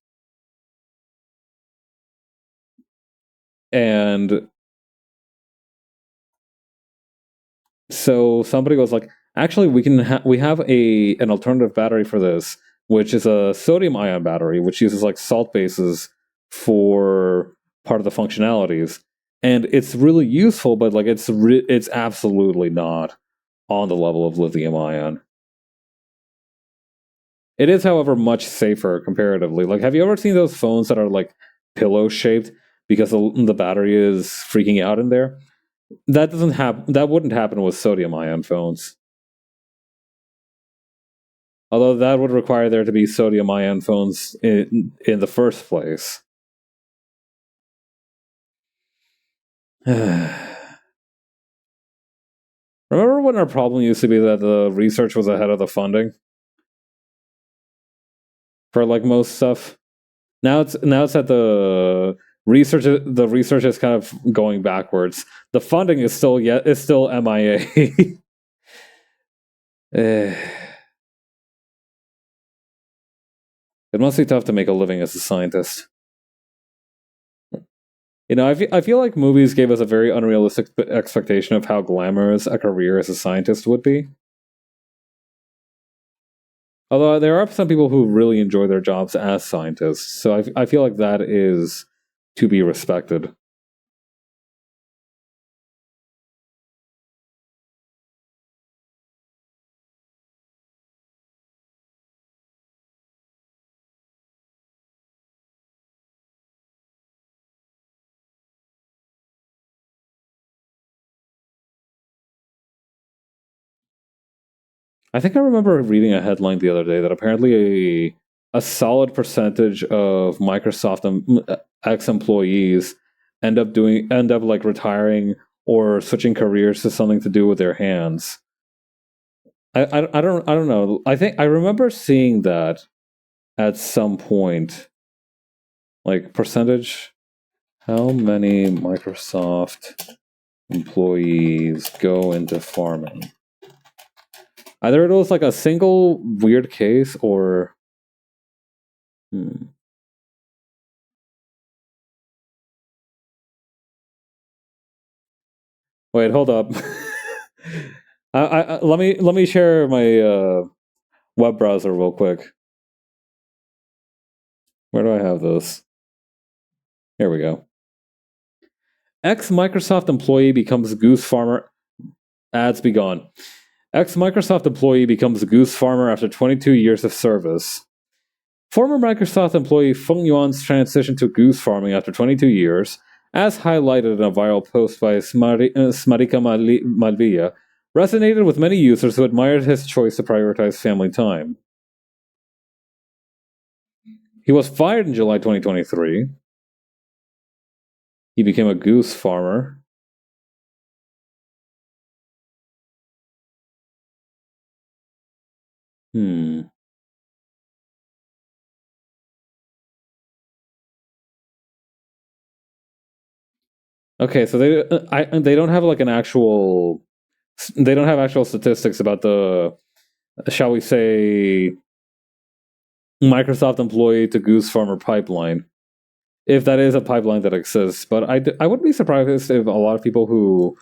And so somebody was like, actually, we have an alternative battery for this, which is a sodium ion battery, which uses like salt bases for part of the functionalities, and it's really useful, but like it's absolutely not on the level of lithium ion. It is, however, much safer comparatively. Like, have you ever seen those phones that are like pillow shaped because the battery is freaking out in there? That doesn't happen. That wouldn't happen with sodium ion phones. Although that would require there to be sodium ion phones in the first place. Remember when our problem used to be that the research was ahead of the funding for like most stuff? Now it's that the research is kind of going backwards. The funding is still MIA. It must be tough to make a living as a scientist. You know, I feel like movies gave us a very unrealistic expectation of how glamorous a career as a scientist would be. Although there are some people who really enjoy their jobs as scientists, so I feel like that is to be respected. I think I remember reading a headline the other day that apparently a solid percentage of Microsoft ex employees end up like retiring or switching careers to something to do with their hands. I don't know. I think I remember seeing that at some point. Like percentage, how many Microsoft employees go into farming? Either it was like a single weird case or hmm. Wait, hold up. Let me share my web browser real quick. Where do I have this? Here we go. Ex Microsoft employee becomes goose farmer. Ads be gone. Ex Microsoft employee becomes goose farmer after 22 years of service. Former Microsoft employee Feng Yuan's transition to goose farming after 22 years, as highlighted in a viral post by Smarika Malvia, resonated with many users who admired his choice to prioritize family time. He was fired in July 2023. He became a goose farmer. Hmm. Okay, so they don't have like an actual they don't have actual statistics about the, shall we say, Microsoft employee to goose farmer pipeline, if that is a pipeline that exists. But I wouldn't be surprised if a lot of people who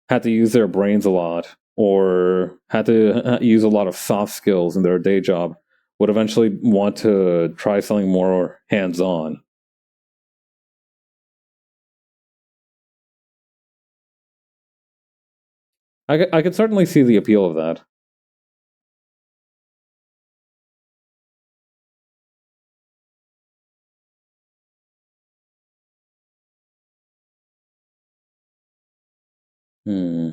had to use their brains a lot or had to use a lot of soft skills in their day job would eventually want to try something more hands on. I could certainly see the appeal of that. Hmm.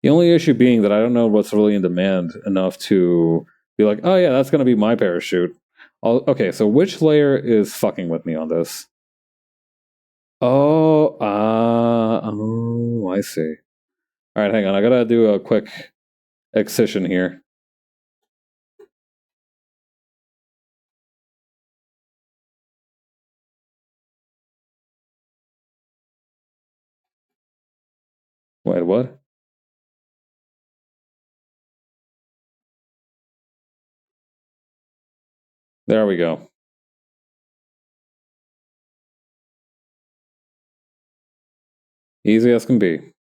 The only issue being that I don't know what's really in demand enough to be like, oh yeah, that's going to be my parachute. Okay, so which layer is fucking with me on this? Oh, I see. All right, hang on. I gotta do a quick excision here. Wait. Wait, what? There we go. Easy as can be.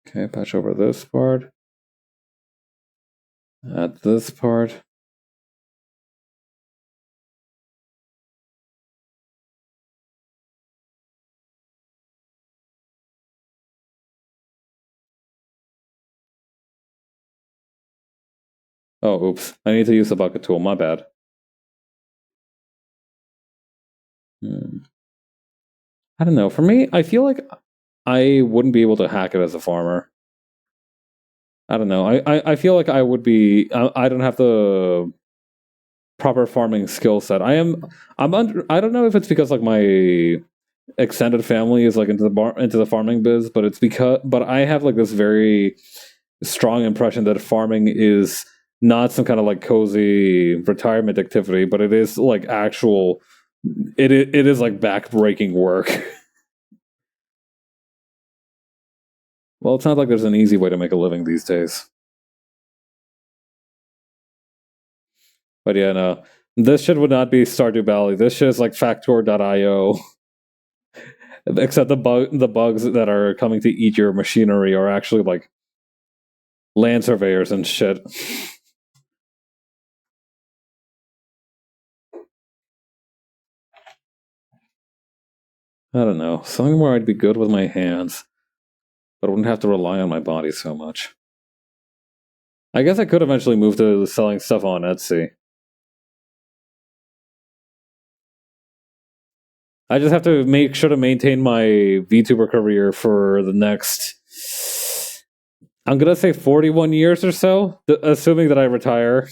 Okay, patch over this part. Add this part. Oh, oops. I need to use the bucket tool. My bad. I don't know. For me, I feel like I wouldn't be able to hack it as a farmer. I don't know. I feel like I would be. I don't have the proper farming skill set. I'm under. I don't know if it's because like my extended family is like into the farming biz, but it's because. But I have like this very strong impression that farming is not some kind of like cozy retirement activity, but it is like actual. It is like backbreaking work. Well, it's not like there's an easy way to make a living these days. But yeah, no. This shit would not be Stardew Valley. This shit is like Factor.io. Except the bugs that are coming to eat your machinery are actually like land surveyors and shit. I don't know. Something where I'd be good with my hands, but I wouldn't have to rely on my body so much. I guess I could eventually move to selling stuff on Etsy. I just have to make sure to maintain my VTuber career for the next, I'm gonna say 41 years or so, assuming that I retire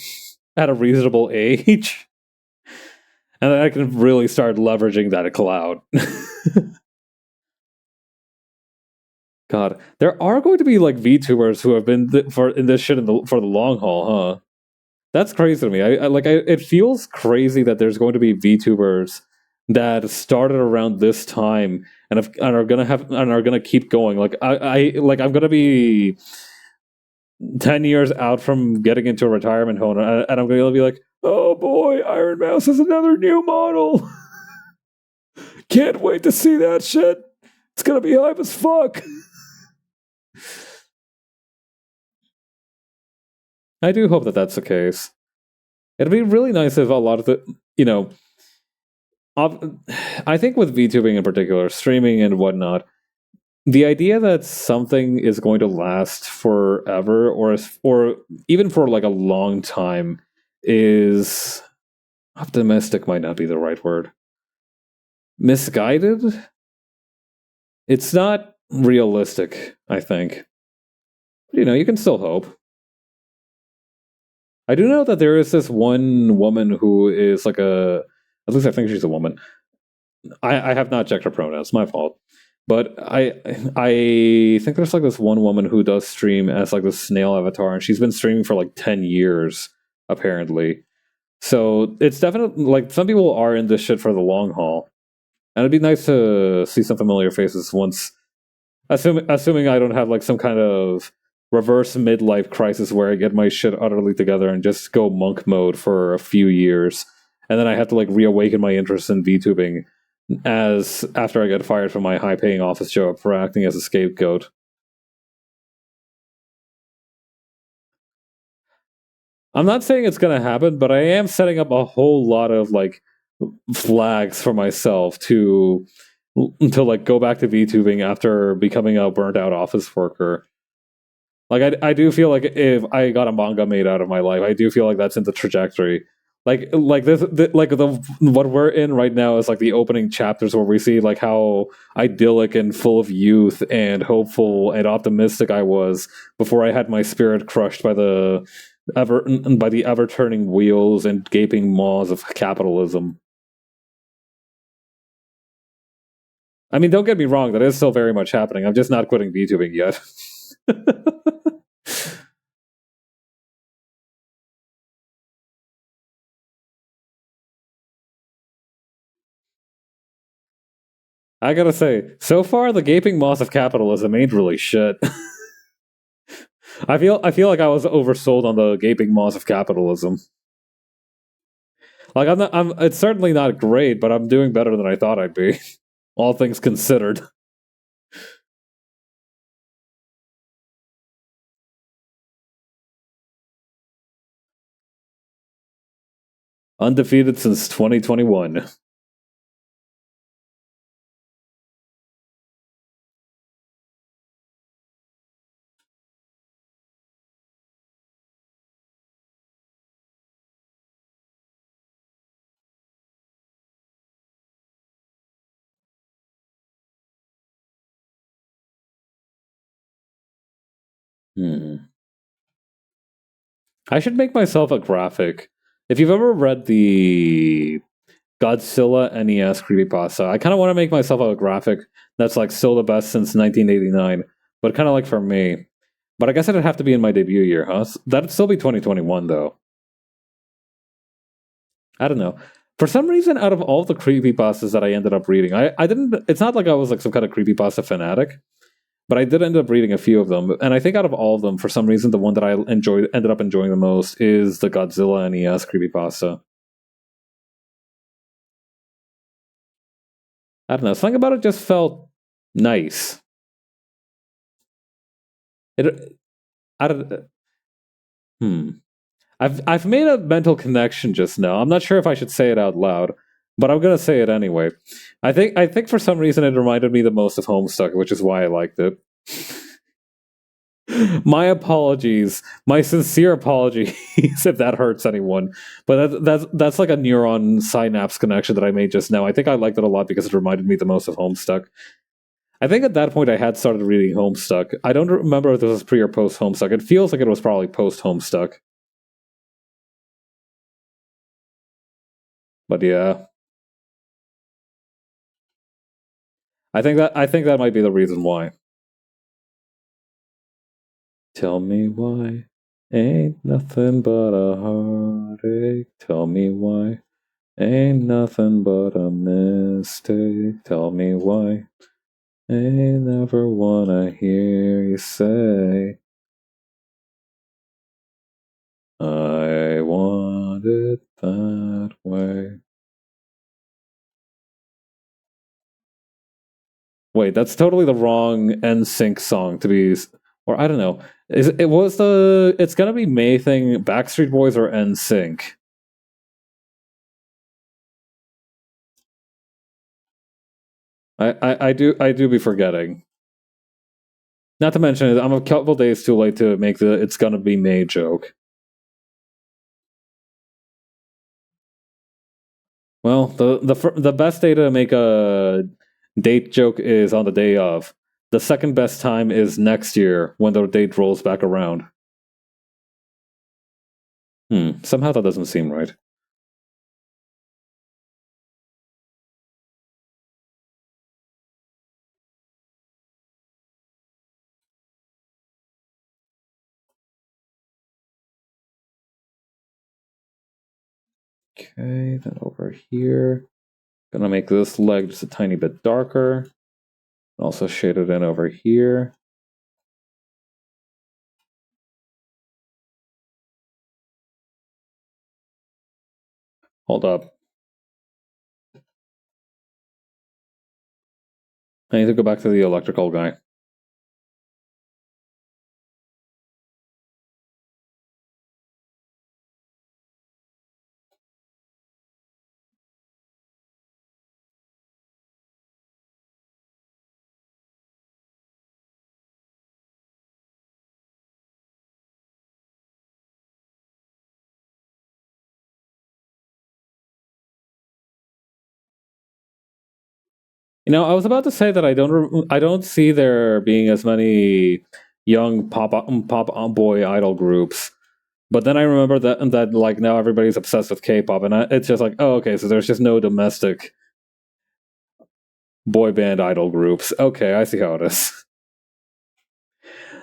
at a reasonable age. And then I can really start leveraging that cloud. God, there are going to be like VTubers who have been in this shit for the long haul, huh? That's crazy to me. It feels crazy that there's going to be VTubers that started around this time and are gonna keep going. I'm gonna be 10 years out from getting into a retirement home, and I'm gonna be like, oh boy, Iron Mouse is another new model. Can't wait to see that shit. It's gonna be hype as fuck. I do hope that that's the case. It'd be really nice if a lot of the, you know, I think with VTubing in particular, streaming and whatnot, the idea that something is going to last forever or even for like a long time is optimistic might not be the right word. Misguided? It's not realistic, I think. You can still hope. I do know that there is this one woman who is like at least I think she's a woman. I have not checked her pronouns, my fault. But I think there's like this one woman who does stream as like this snail avatar, and she's been streaming for like 10 years, apparently. So it's definitely like some people are in this shit for the long haul. And it'd be nice to see some familiar faces once, assuming I don't have like some kind of reverse midlife crisis where I get my shit utterly together and just go monk mode for a few years, and then I have to like reawaken my interest in VTubing as after I get fired from my high-paying office job for acting as a scapegoat. I'm not saying it's gonna happen, but I am setting up a whole lot of like flags for myself to like go back to VTubing after becoming a burnt out office worker. Like I do feel like if I got a manga made out of my life, I do feel like that's in the trajectory. What we're in right now is like the opening chapters where we see like how idyllic and full of youth and hopeful and optimistic I was before I had my spirit crushed by the ever turning wheels and gaping maws of capitalism. I mean, don't get me wrong, that is still very much happening. I'm just not quitting VTubing yet. I gotta say, so far the gaping maws of capitalism ain't really shit. I feel like I was oversold on the gaping maws of capitalism. Like I'm it's certainly not great, but I'm doing better than I thought I'd be. All things considered. Undefeated since 2021. Hmm. I should make myself a graphic. If you've ever read the Godzilla NES creepypasta, I kind of want to make myself a graphic that's like still the best since 1989, but kind of like for me. But I guess it'd have to be in my debut year, huh? That'd still be 2021, though. I don't know. For some reason, out of all the creepypastas that I ended up reading, I didn't. It's not like I was like some kind of creepypasta fanatic, but I did end up reading a few of them. And I think out of all of them, for some reason, the one that I ended up enjoying the most is the Godzilla NES creepypasta. I don't know. Something about it just felt nice. It. I don't. Hmm. I've made a mental connection just now. I'm not sure if I should say it out loud, but I'm gonna say it anyway. I think for some reason it reminded me the most of Homestuck, which is why I liked it. My apologies, my sincere apologies if that hurts anyone. But that's like a neuron synapse connection that I made just now. I think I liked it a lot because it reminded me the most of Homestuck. I think at that point I had started reading Homestuck. I don't remember if this was pre or post Homestuck. It feels like it was probably post Homestuck. But yeah, I think that might be the reason why. Tell me why ain't nothing but a heartache. Tell me why ain't nothing but a mistake. Tell me why ain't never wanna hear you say I want it that way. Wait, that's totally the wrong NSYNC song to be, or I don't know. Is it was the? It's gonna be May thing. Backstreet Boys or NSYNC? I do be forgetting. Not to mention, I'm a couple days too late to make the "it's gonna be May" joke. Well, the best day to make a date joke is on the day of. The second best time is next year when the date rolls back around. Somehow that doesn't seem right. Okay, then over here, gonna make this leg just a tiny bit darker. Also shade it in over here. Hold up. I need to go back to the electrical guy. I was about to say that I don't see there being as many young pop boy idol groups, but then I remember that like now everybody's obsessed with K-pop, and it's just like, oh, okay, so there's just no domestic. boy band idol groups. Okay, I see how it is.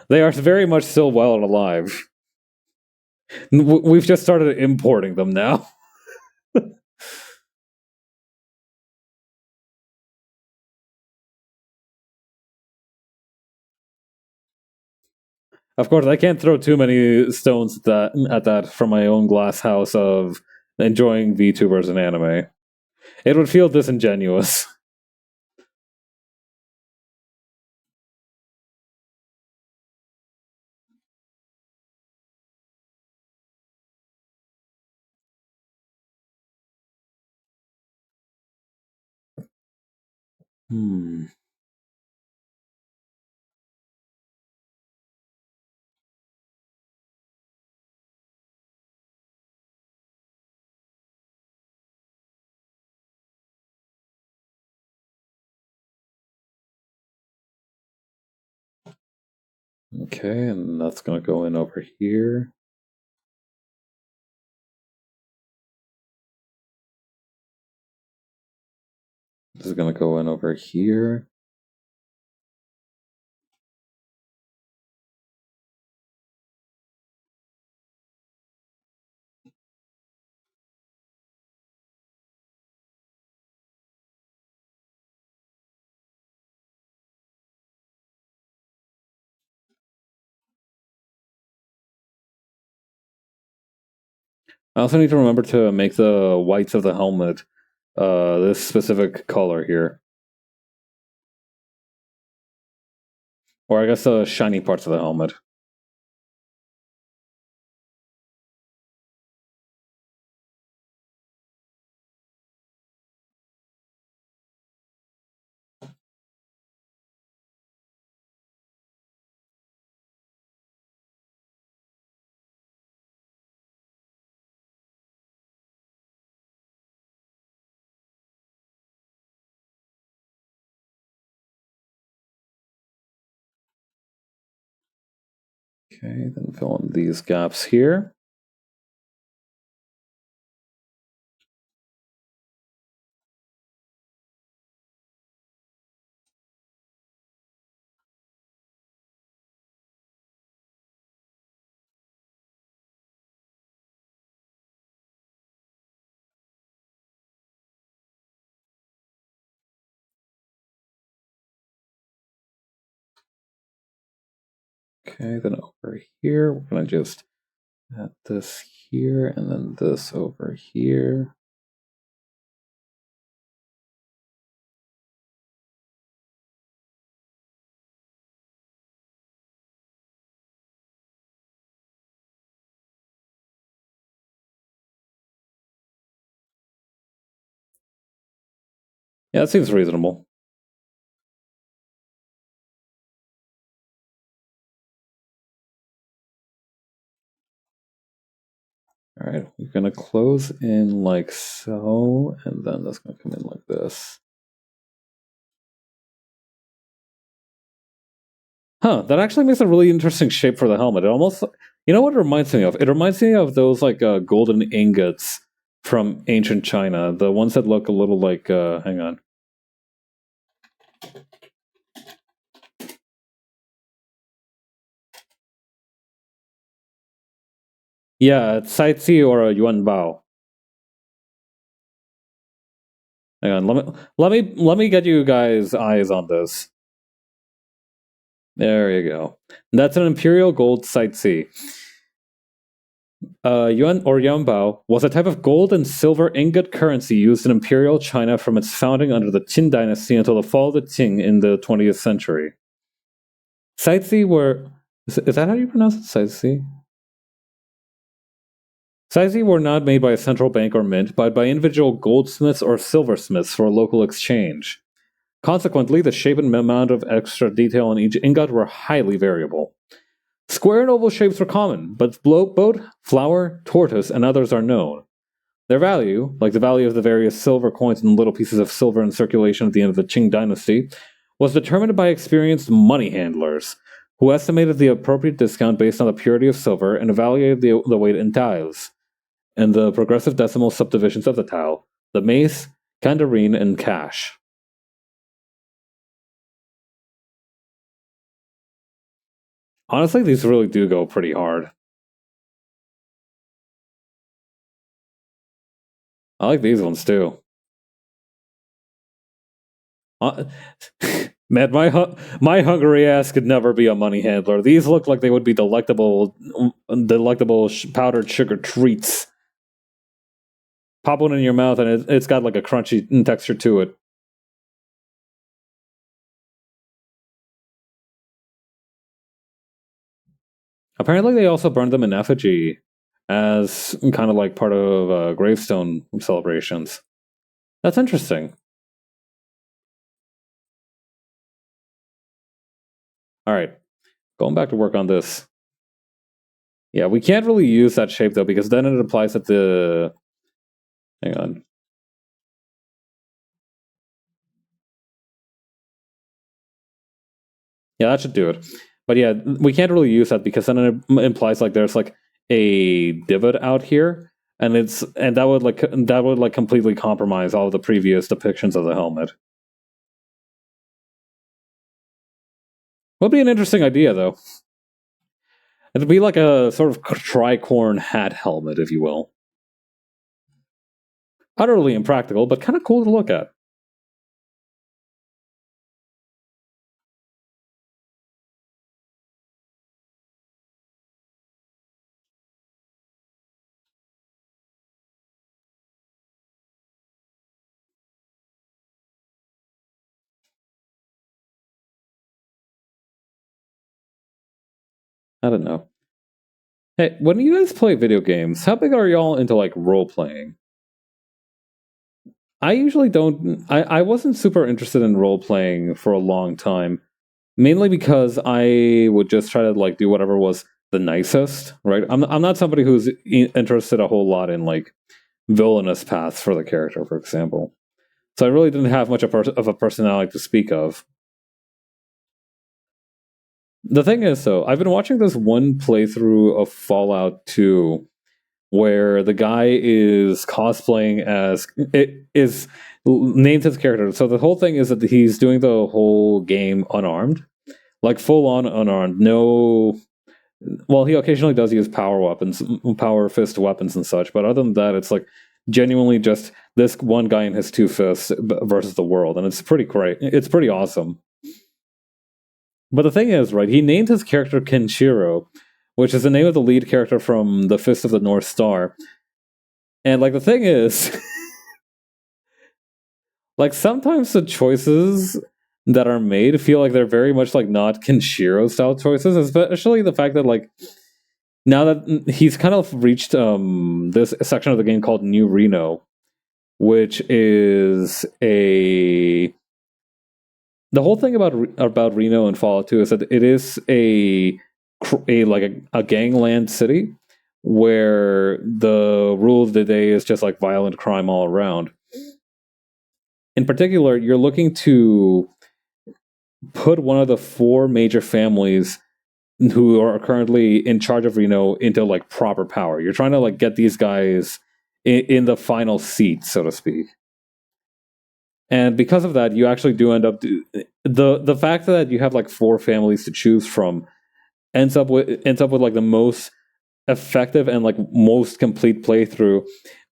They are very much still well and alive. We've just started importing them now. Of course, I can't throw too many stones at that from my own glass house of enjoying VTubers and anime. It would feel disingenuous. Hmm. Okay, and that's gonna go in over here. This is gonna go in over here. I also need to remember to make the whites of the helmet this specific color here. Or I guess the shiny parts of the helmet. Okay, then fill in these gaps here. Okay, then over here, we're gonna just add this here and then this over here. Yeah, that seems reasonable. All right, we're gonna close in like so, and then that's gonna come in like this. Huh, that actually makes a really interesting shape for the helmet. It almost, you know what it reminds me of? It reminds me of those like golden ingots from ancient China, the ones that look a little like, hang on. Yeah, it's Saitsi or a Yuan Bao. Hang on, let me get you guys eyes on this. There you go. That's an imperial gold Saitsi. Yuan or Yanbao was a type of gold and silver ingot currency used in imperial China from its founding under the Qin dynasty until the fall of the Qing in the 20th century. Saitsi were... Is that how you pronounce it? Saitsi? Saitsi were not made by a central bank or mint, but by individual goldsmiths or silversmiths for local exchange. Consequently, the shape and amount of extra detail in each ingot were highly variable. Square and oval shapes were common, but boat, flower, tortoise, and others are known. Their value, like the value of the various silver coins and little pieces of silver in circulation at the end of the Qing dynasty, was determined by experienced money handlers, who estimated the appropriate discount based on the purity of silver and evaluated the weight in taels, and the progressive decimal subdivisions of the tael, the mace, kandareen, and cash. Honestly, these really do go pretty hard. I like these ones too. Uh, Man, my hungry ass could never be a money handler. These look like they would be delectable powdered sugar treats. Pop one in your mouth, and it's got like a crunchy texture to it. Apparently, they also burned them in effigy as kind of like part of gravestone celebrations. That's interesting. All right, going back to work on this. Yeah, we can't really use that shape though, because then it implies that the. Hang on. Yeah, that should do it. But yeah, we can't really use that because then it implies like there's like a divot out here, and that would like completely compromise all of the previous depictions of the helmet. Would be an interesting idea though. It'd be like a sort of tricorn hat helmet, if you will. Utterly impractical, but kind of cool to look at. I don't know. Hey, when you guys play video games, how big are y'all into like role playing? I usually don't. I wasn't super interested in role playing for a long time, mainly because I would just try to like do whatever was the nicest, right? I'm not somebody who's interested a whole lot in like villainous paths for the character, for example. So I really didn't have much of a personality to speak of. The thing is, though, I've been watching this one playthrough of Fallout 2 where the guy is cosplaying as it is named his character. So the whole thing is that he's doing the whole game unarmed, like full on unarmed. No, well, he occasionally does use power weapons, power fist weapons and such, but other than that, it's like genuinely just this one guy and his two fists versus the world, and it's pretty great. It's pretty awesome. But the thing is, right, he named his character Kenshiro, which is the name of the lead character from The Fist of the North Star. And like the thing is, like sometimes the choices that are made feel like they're very much like not Kenshiro style choices, especially the fact that like now that he's kind of reached this section of the game called New Reno, which is a the whole thing about Reno and Fallout 2 is that it is a gangland city where the rule of the day is just like violent crime all around. In particular, you're looking to put one of the four major families who are currently in charge of Reno into like proper power. You're trying to like get these guys in the final seat, so to speak. And because of that, you actually do end up the fact that you have like four families to choose from ends up with like the most effective and like most complete playthrough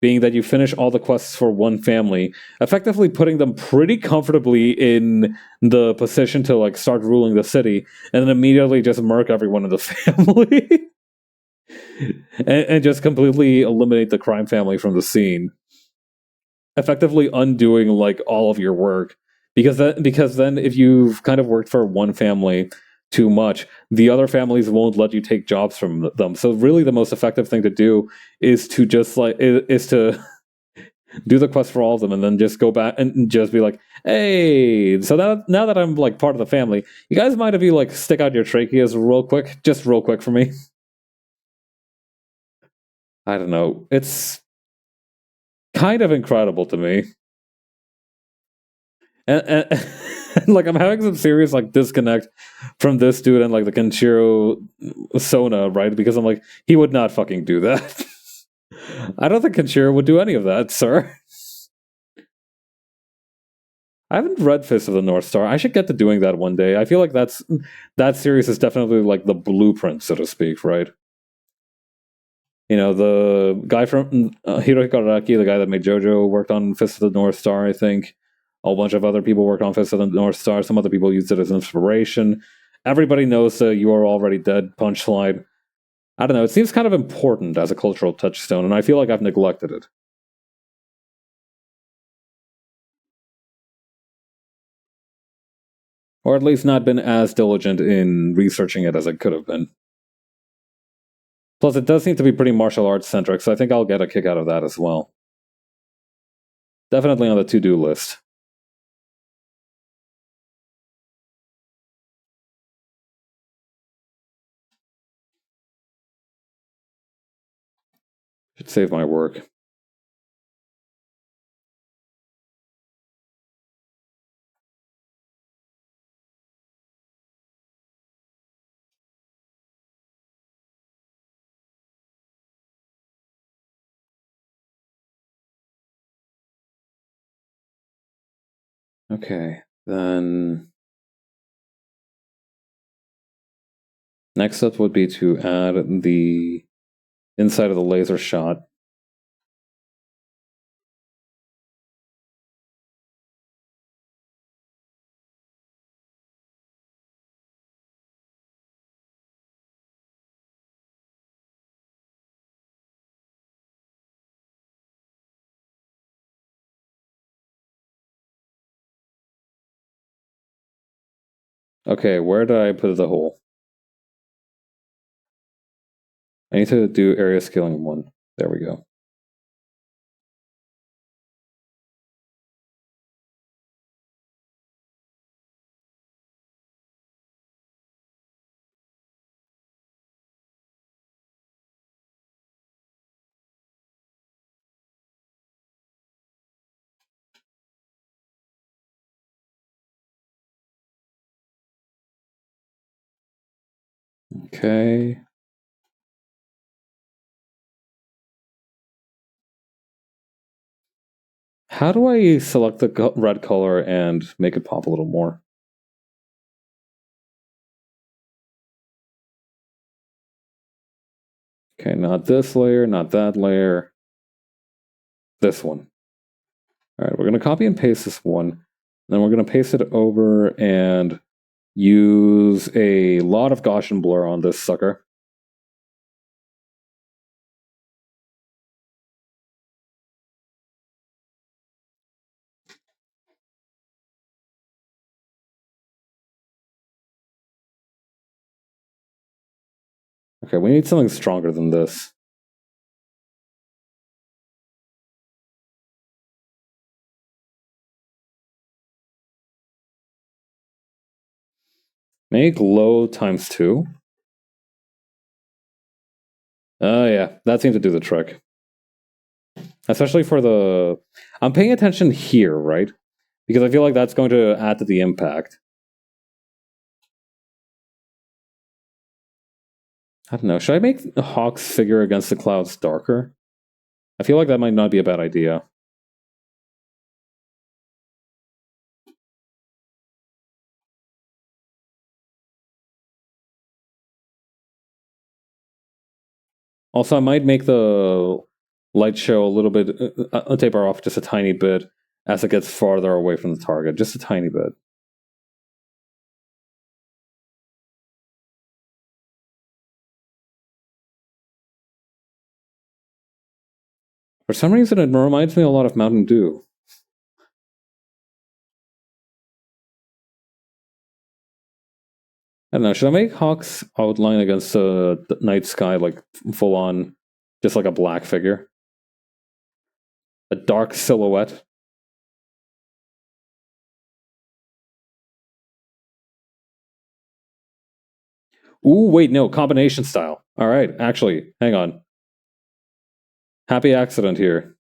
being that you finish all the quests for one family, effectively putting them pretty comfortably in the position to like start ruling the city, and then immediately just murk everyone in the family. And just completely eliminate the crime family from the scene, effectively undoing like all of your work. Because then if you've kind of worked for one family too much, the other families won't let you take jobs from them. So really the most effective thing to do is to just like is to do the quest for all of them and then just go back and just be like, hey, so now that I'm like part of the family, you guys mind if you like stick out your tracheas real quick for me? I don't know. It's kind of incredible to me. And like I'm having some serious like disconnect from this dude and like the Kenshiro Sona, right? Because I'm like, he would not fucking do that. I don't think Kenshiro would do any of that, sir. I haven't read Fist of the North Star. I should get to doing that one day. I feel like that series is definitely like the blueprint, so to speak, right? You know, the guy from Hirohiko Araki, the guy that made JoJo, worked on Fist of the North Star, I think. A whole bunch of other people worked on Fist of the North Star. Some other people used it as inspiration. Everybody knows the You Are Already Dead punchline. I don't know, it seems kind of important as a cultural touchstone, and I feel like I've neglected it. Or at least not been as diligent in researching it as I could have been. Plus, it does seem to be pretty martial arts centric, so I think I'll get a kick out of that as well. Definitely on the to-do list. Should save my work. Okay, then next up would be to add the inside of the laser shot. Okay, where did I put the hole? I need to do area scaling 1. There we go. Okay. How do I select the red color and make it pop a little more? Okay, not this layer, not that layer. This one. All right, we're going to copy and paste this one. Then we're going to paste it over and use a lot of Gaussian blur on this sucker. Okay, we need something stronger than this. Make low times 2. Oh yeah, that seems to do the trick. Especially for the... I'm paying attention here, right? Because I feel like that's going to add to the impact. I don't know, should I make Hawk's figure against the clouds darker? I feel like that might not be a bad idea. Also, I might make the light show a little bit, taper off just a tiny bit as it gets farther away from the target, just a tiny bit. For some reason, it reminds me a lot of Mountain Dew. I don't know, should I make Hawk's outline against the night sky like full on, just like a black figure? A dark silhouette? Ooh, wait, no, combination style. All right, actually, hang on. Happy accident here.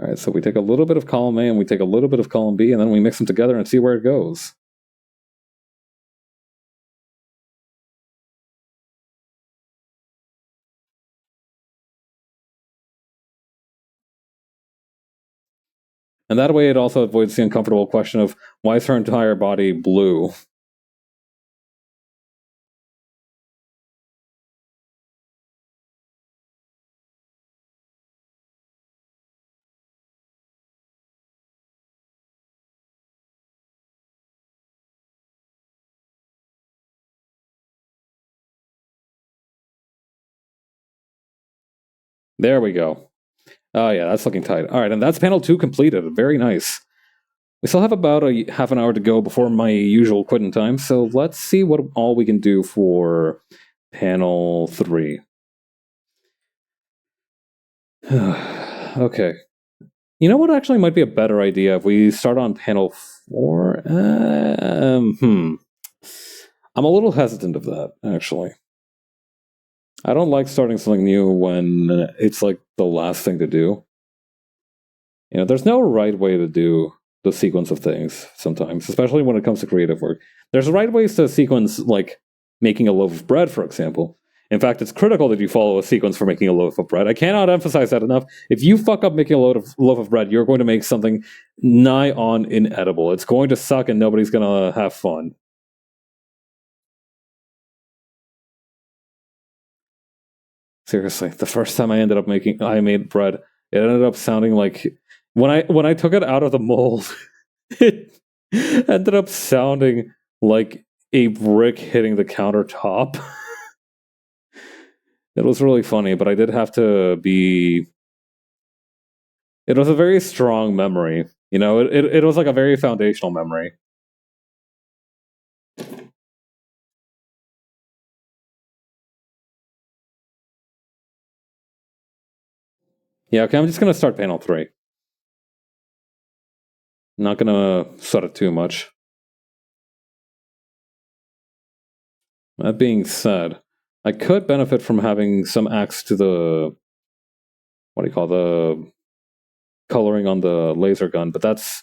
All right, so we take a little bit of column A and we take a little bit of column B, and then we mix them together and see where it goes. And that way it also avoids the uncomfortable question of why is her entire body blue? There we go. Oh yeah, that's looking tight. All right, and that's panel 2 completed. Very nice. We still have about a half an hour to go before my usual quitting time, so let's see what all we can do for panel 3. Okay. You know what actually might be a better idea if we start on panel 4? I'm a little hesitant of that, actually. I don't like starting something new when it's like the last thing to do. You know, there's no right way to do the sequence of things sometimes, especially when it comes to creative work. There's right ways to sequence, like making a loaf of bread, for example. In fact, it's critical that you follow a sequence for making a loaf of bread. I cannot emphasize that enough. If you fuck up making a loaf of bread, you're going to make something nigh on inedible. It's going to suck and nobody's going to have fun. Seriously, the first time I made bread, it ended up sounding like when I took it out of the mold, it ended up sounding like a brick hitting the countertop. It was really funny, but I did have to be. It was a very strong memory. You know, it was like a very foundational memory. Yeah, okay, I'm just gonna start panel 3. I'm not gonna sweat it too much. That being said, I could benefit from having some acts to the the coloring on the laser gun, but that's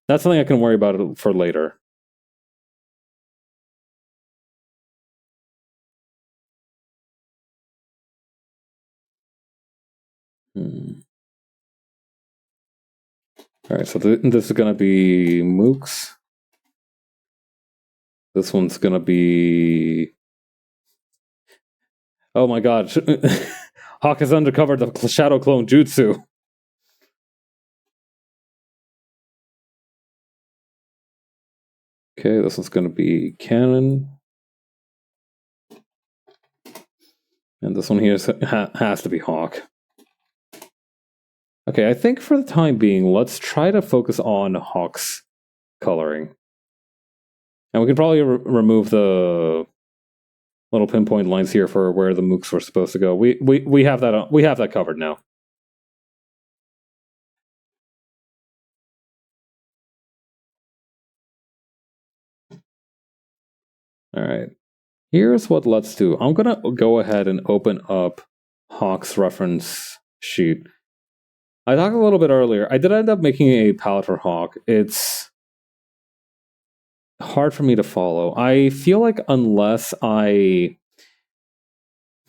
something I can worry about for later. All right, so this is gonna be Mooks. This one's gonna be. Oh my god, Hawk has uncovered the Shadow Clone Jutsu. Okay, this one's gonna be Cannon. And this one here has to be Hawk. Okay, I think for the time being, let's try to focus on Hawk's coloring. And we can probably remove the little pinpoint lines here for where the mooks were supposed to go. We have that covered now. All right. Here's what let's do. I'm gonna go ahead and open up Hawk's reference sheet. I talked a little bit earlier. I did end up making a palette for Hawk. It's hard for me to follow. I feel like unless I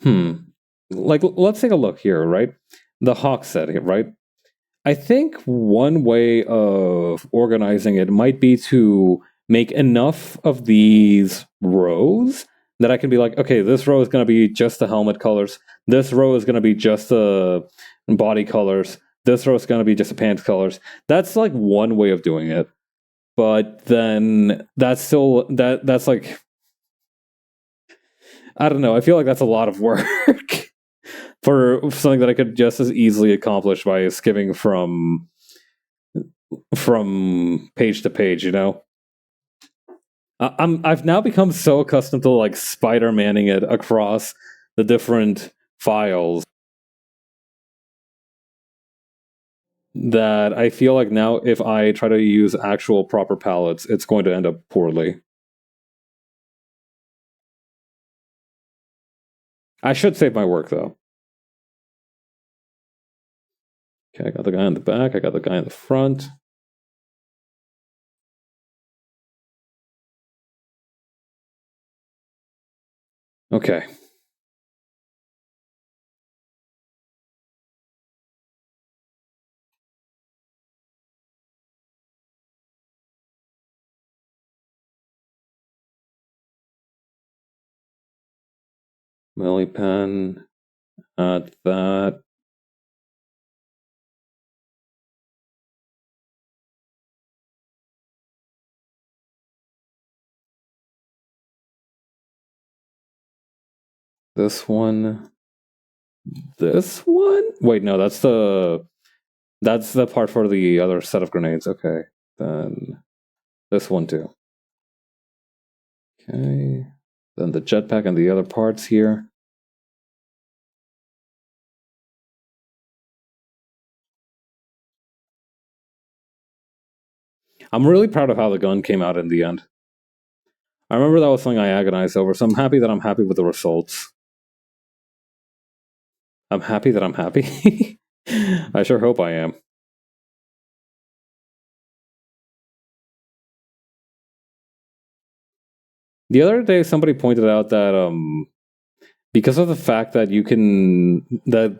like let's take a look here, right? The Hawk set here, right? I think one way of organizing it might be to make enough of these rows that I can be like, okay, this row is going to be just the helmet colors. This row is going to be just the body colors. This row is going to be just the pants colors. That's like one way of doing it. But then that's like, I don't know. I feel like that's a lot of work for something that I could just as easily accomplish by skipping from page to page, you know. I've now become so accustomed to like Spider-Manning it across the different files that I feel like now if I try to use actual proper palettes, it's going to end up poorly. I should save my work though. Okay, I got the guy in the back, I got the guy in the front. Okay. Millipen at that. This one. This one? Wait, no, that's the part for the other set of grenades. Okay. Then this one too. Okay. Then the jetpack and the other parts here. I'm really proud of how the gun came out in the end. I remember that was something I agonized over, so I'm happy that I'm happy with the results. I'm happy that I'm happy. I sure hope I am. The other day, somebody pointed out that because of the fact that you can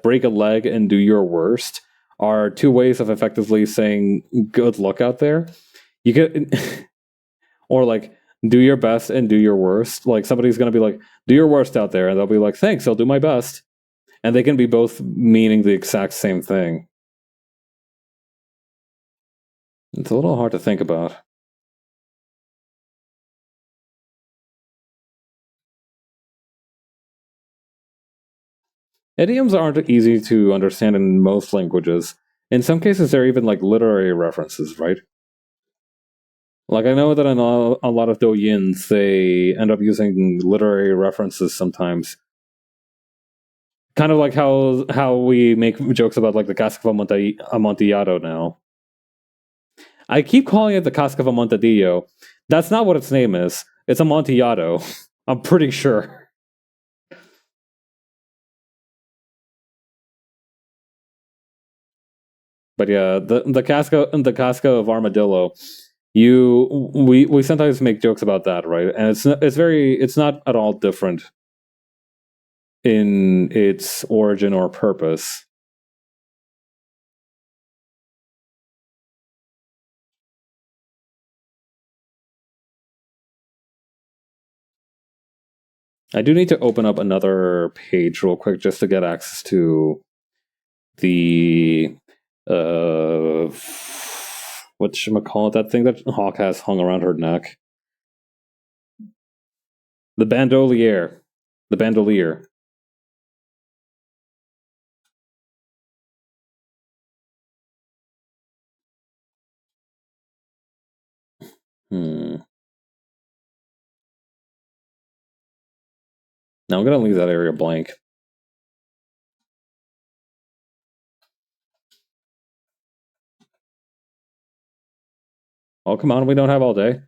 break a leg and do your worst are two ways of effectively saying good luck out there. You get or like do your best and do your worst. Like somebody's gonna be like, do your worst out there, and they'll be like, thanks, I'll do my best. And they can be both meaning the exact same thing. It's a little hard to think about. Idioms aren't easy to understand in most languages. In some cases, they're even like literary references, right? Like I know that in a lot of doujins, they end up using literary references sometimes. Kind of like how we make jokes about like the Cask of Amontillado now. I keep calling it the Cask of Amontadillo. That's not what its name is. It's Amontillado. I'm pretty sure. But yeah, the Casca of Armadillo. We sometimes make jokes about that, right? And it's not at all different in its origin or purpose. I do need to open up another page real quick just to get access to the whatchamacallit, that thing that Hawk has hung around her neck. The bandolier. The bandolier. Now I'm gonna leave that area blank. Oh, come on, we don't have all day.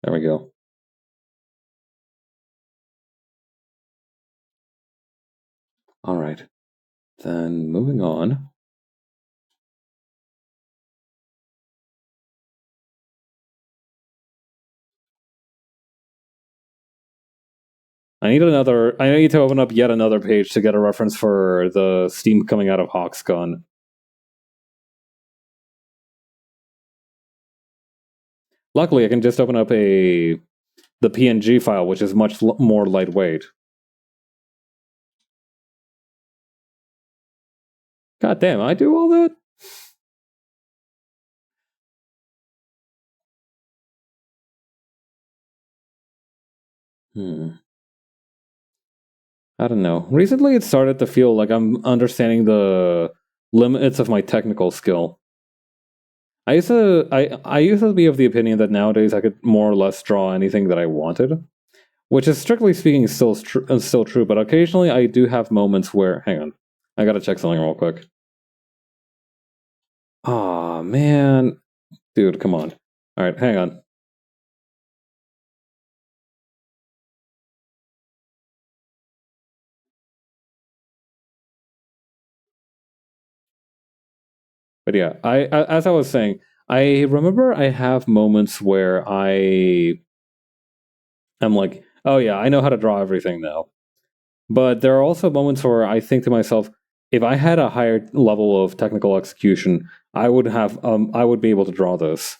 There we go. All right. Then moving on. I need to open up yet another page to get a reference for the steam coming out of Hawk's gun. Luckily, I can just open up the PNG file, which is much more lightweight. God damn, I do all that? I don't know. Recently, it started to feel like I'm understanding the limits of my technical skill. I used to be of the opinion that nowadays I could more or less draw anything that I wanted, which is strictly speaking still true. But occasionally, I do have moments where, hang on, I gotta check something real quick. Aw, man, dude, come on. All right, hang on. But yeah, as I was saying, I remember I have moments where I'm like, oh yeah, I know how to draw everything now. But there are also moments where I think to myself, if I had a higher level of technical execution, I would be able to draw this.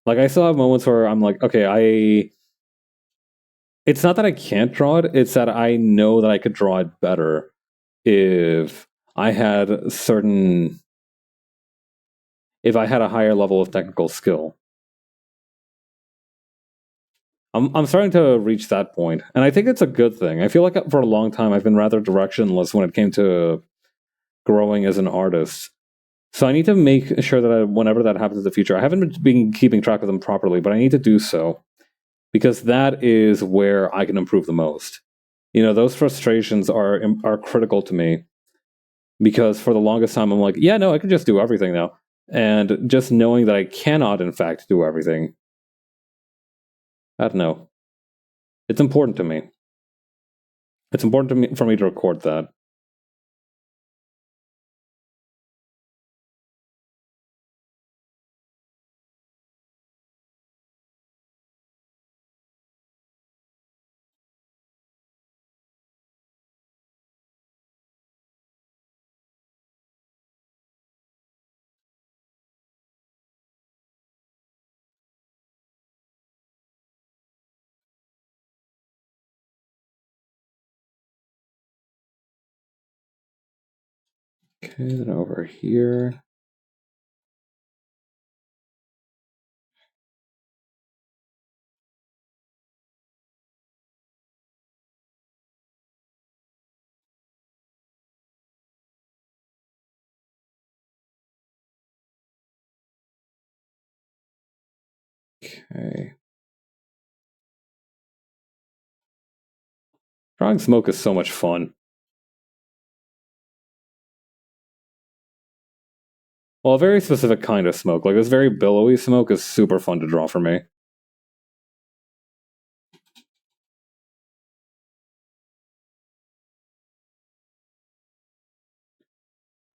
Like I still have moments where I'm like, okay, It's not that I can't draw it, it's that I know that I could draw it better if I had certain if I had a higher level of technical skill. I'm starting to reach that point, and I think it's a good thing. I feel like for a long time I've been rather directionless when it came to growing as an artist. So I need to make sure that whenever that happens in the future, I haven't been keeping track of them properly, but I need to do so because that is where I can improve the most. You know, those frustrations are critical to me because for the longest time I'm like, yeah, no, I can just do everything now, and just knowing that I cannot, in fact, do everything. I don't know. It's important to me. It's important to me for me to record that. Okay, then over here. Okay. Drawing smoke is so much fun. Well, a very specific kind of smoke. Like this very billowy smoke is super fun to draw for me.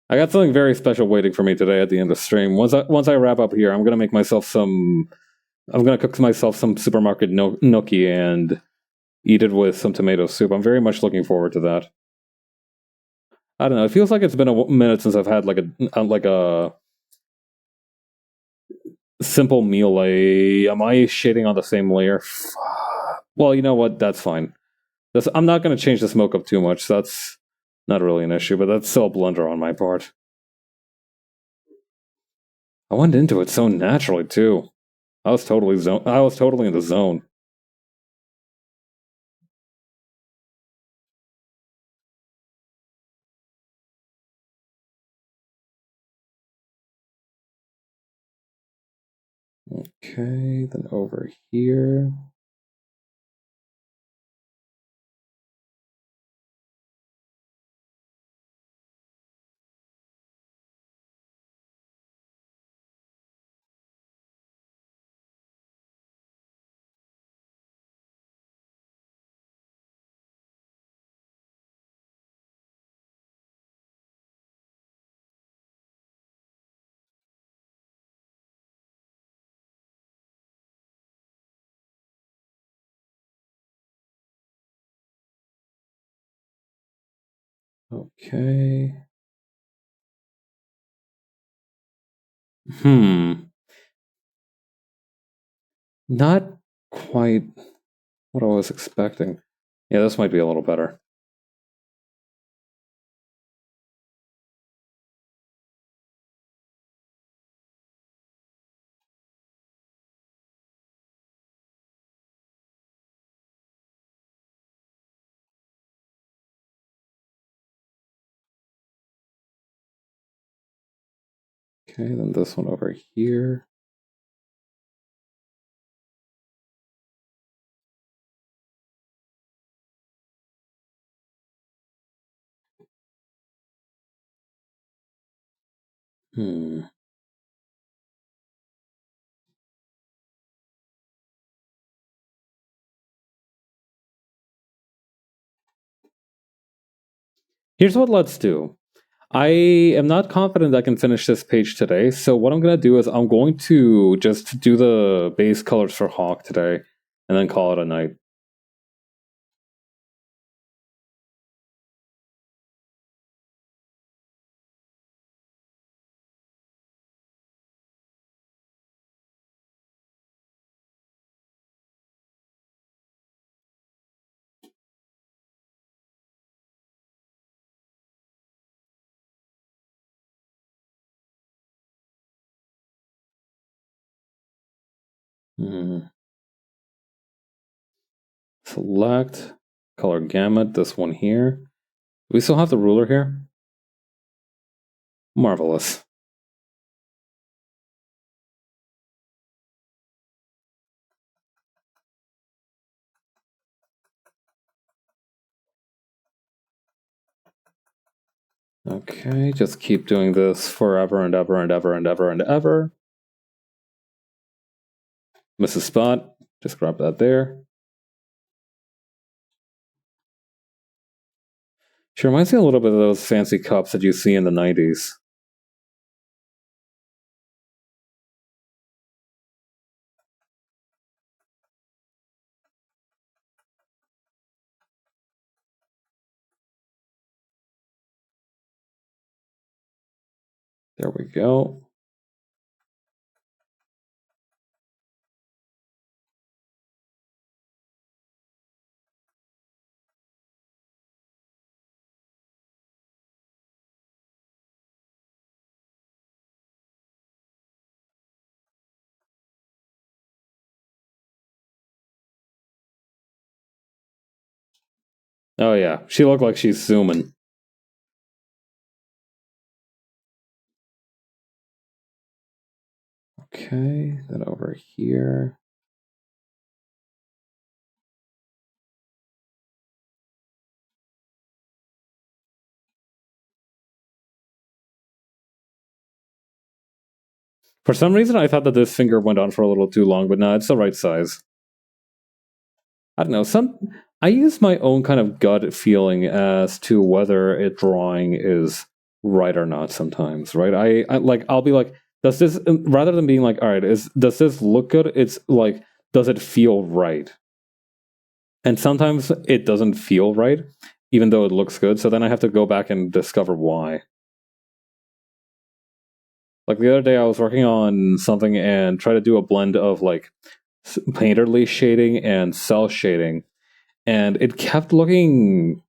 I got something very special waiting for me today at the end of the stream. Once I wrap up here, I'm gonna make myself some. I'm gonna cook myself some supermarket gnocchi and eat it with some tomato soup. I'm very much looking forward to that. I don't know. It feels like it's been a minute since I've had like a simple meal. Am I shading on the same layer? Well, you know what? That's fine. I'm not going to change the smoke up too much. So that's not really an issue, but that's still a blunder on my part. I went into it so naturally too. I was totally in the zone. Okay, then over here. Okay. Hmm. Not quite what I was expecting. Yeah, this might be a little better. Okay, then this one over here. Hmm. Here's what let's do. I am not confident I can finish this page today, so what I'm going to do is I'm going to just do the base colors for Hawk today, and then call it a night. Select color gamut, this one here. We still have the ruler here. Marvelous. Okay, just keep doing this forever and ever and ever and ever and ever. Miss a spot, just grab that there. She reminds me a little bit of those fancy cups that you see in the 90s. There we go. Oh yeah, she looked like she's zooming. Okay, then over here. For some reason, I thought that this finger went on for a little too long, but no, it's the right size. I don't know. I use my own kind of gut feeling as to whether a drawing is right or not. Sometimes, right? I'll be like, does this rather than being like, all right, does this look good? It's like, does it feel right? And sometimes it doesn't feel right, even though it looks good. So then I have to go back and discover why. Like the other day, I was working on something and try to do a blend of like painterly shading and cell shading, and it kept looking.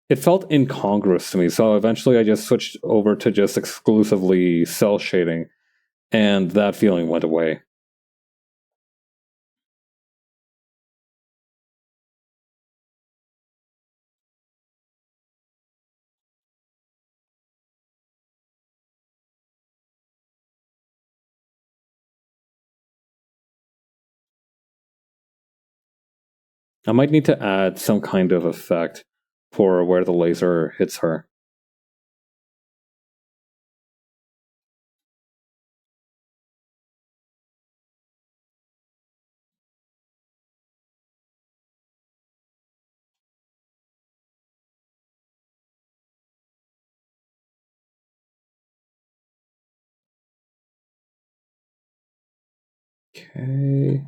It felt incongruous to me, so eventually I just switched over to just exclusively cell shading, and that feeling went away. I might need to add some kind of effect for where the laser hits her. Okay.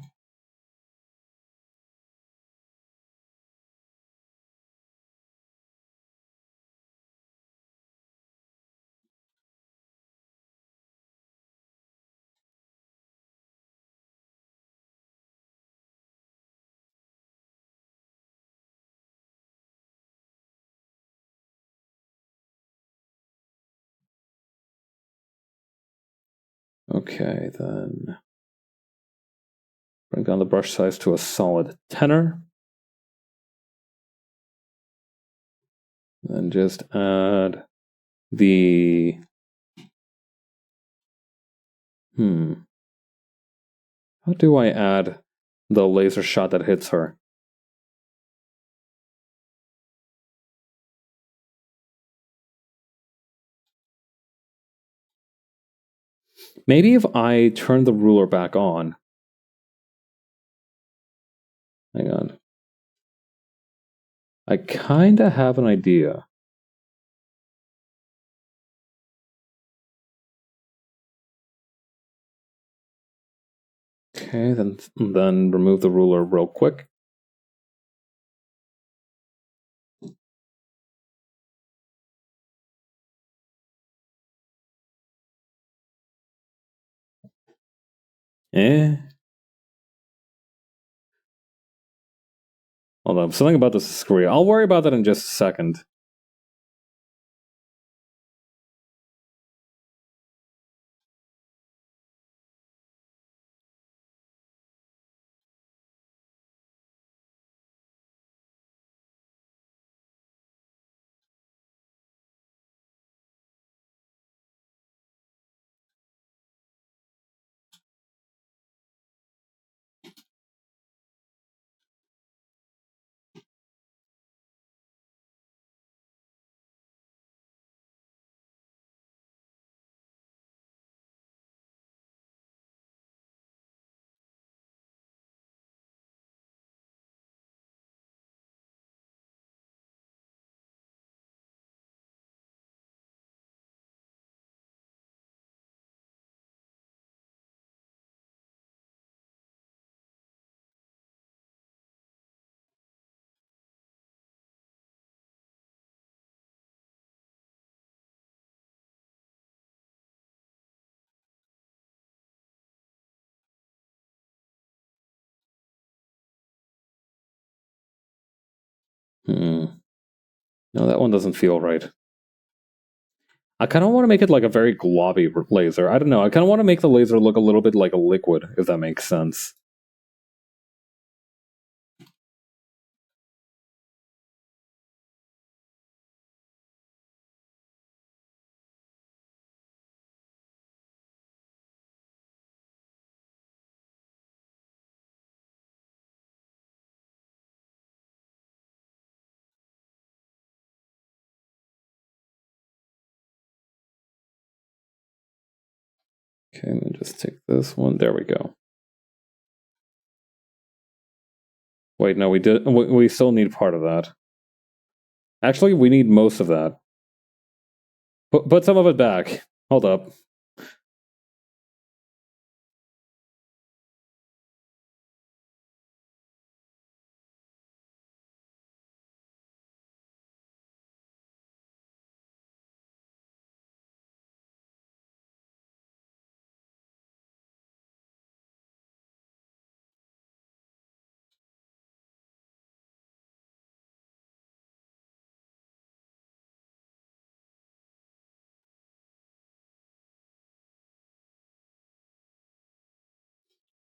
Okay, then bring down the brush size to a solid tenor. Then just add the how do I add the laser shot that hits her? Maybe if I turn the ruler back on. Hang on. I kinda have an idea. Okay, then remove the ruler real quick. Hold on, something about this is screwy. I'll worry about that in just a second. No, that one doesn't feel right. I kind of want to make it like a very globby laser. I don't know. I kind of want to make the laser look a little bit like a liquid, if that makes sense. Okay, and then just take this one. There we go. Wait, no, we did. We still need part of that. Actually, we need most of that. Put some of it back. Hold up.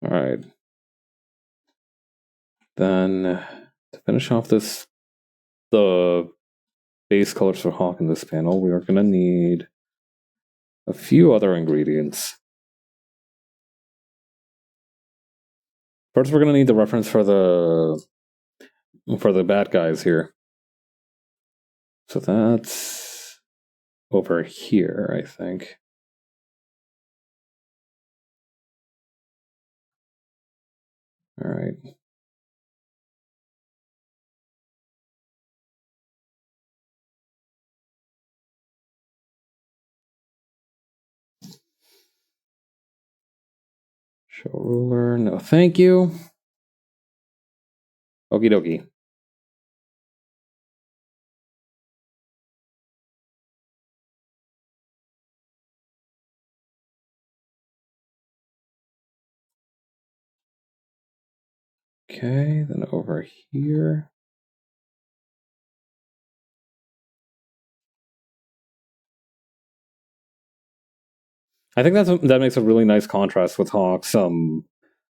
All right. Then to finish off the base colors for Hawk in this panel, we are going to need a few other ingredients. First, we're going to need the reference for the bad guys here. So that's over here, I think. All right. Show ruler. No, thank you. Okie dokie. Okay, then over here. I think that makes a really nice contrast with Hawk's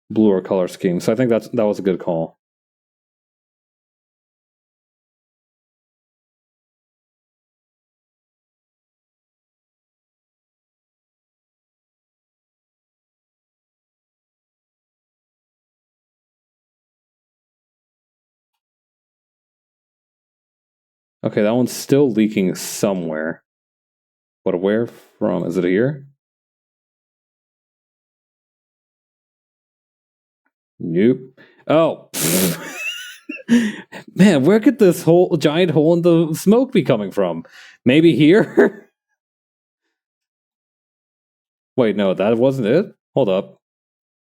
bluer color scheme. So I think that was a good call. Okay, that one's still leaking somewhere. But where from? Is it here? Nope. Oh. Man, where could this whole giant hole in the smoke be coming from? Maybe here? Wait, no, that wasn't it? Hold up.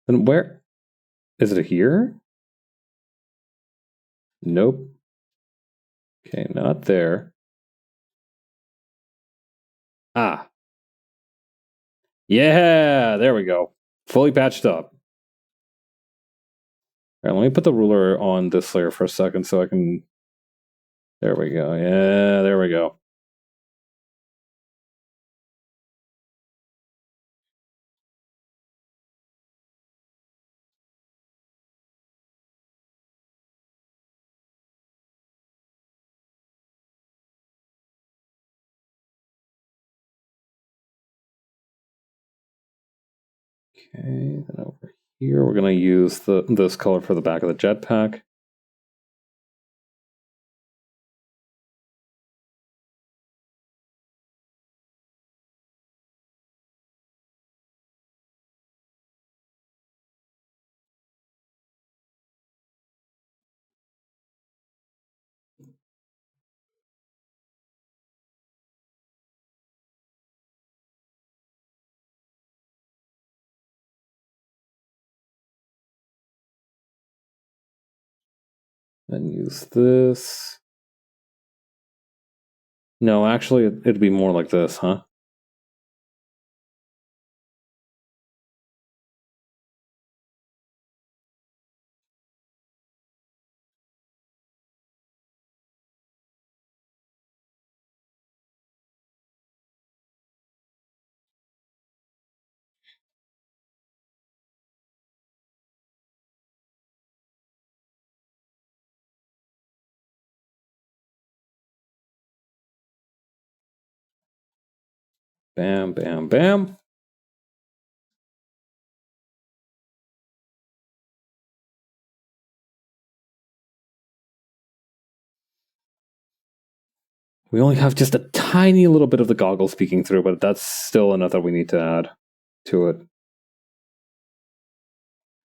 Then where? Is it here? Nope. Okay, not there. Ah. Yeah, there we go. Fully patched up. All right, let me put the ruler on this layer for a second so I can... There we go. Yeah, there we go. Okay, then over here we're going to use this color for the back of the jetpack. Then use this. No, actually, it'd be more like this, huh? Bam, bam, bam. We only have just a tiny little bit of the goggles peeking through, but that's still another we need to add to it.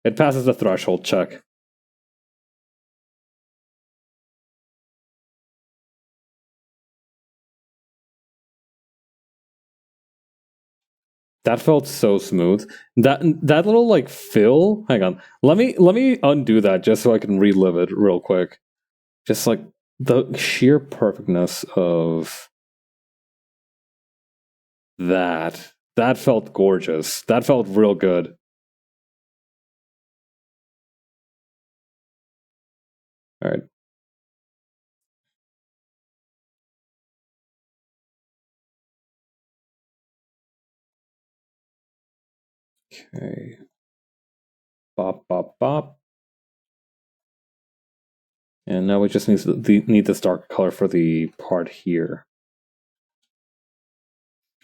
It passes the threshold check. That felt so smooth. That little like fill. Hang on. Let me undo that just so I can relive it real quick. Just like the sheer perfectness of that. That felt gorgeous. That felt real good. All right. Okay. Bop, bop, bop. And now we just need this dark color for the part here.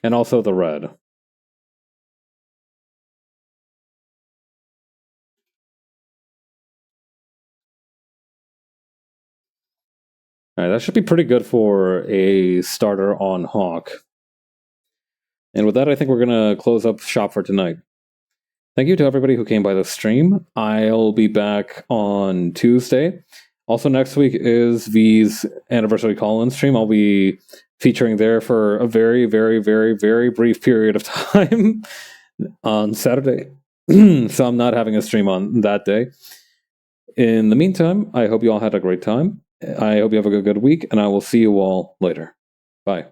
And also the red. Alright, that should be pretty good for a starter on Hawk. And with that, I think we're going to close up shop for tonight. Thank you to everybody who came by the stream. I'll be back on Tuesday. Also, next week is V's anniversary call-in stream. I'll be featuring there for a very, very, very, very brief period of time on Saturday. So I'm not having a stream on that day. In the meantime, I hope you all had a great time. I hope you have a good week, and I will see you all later. Bye.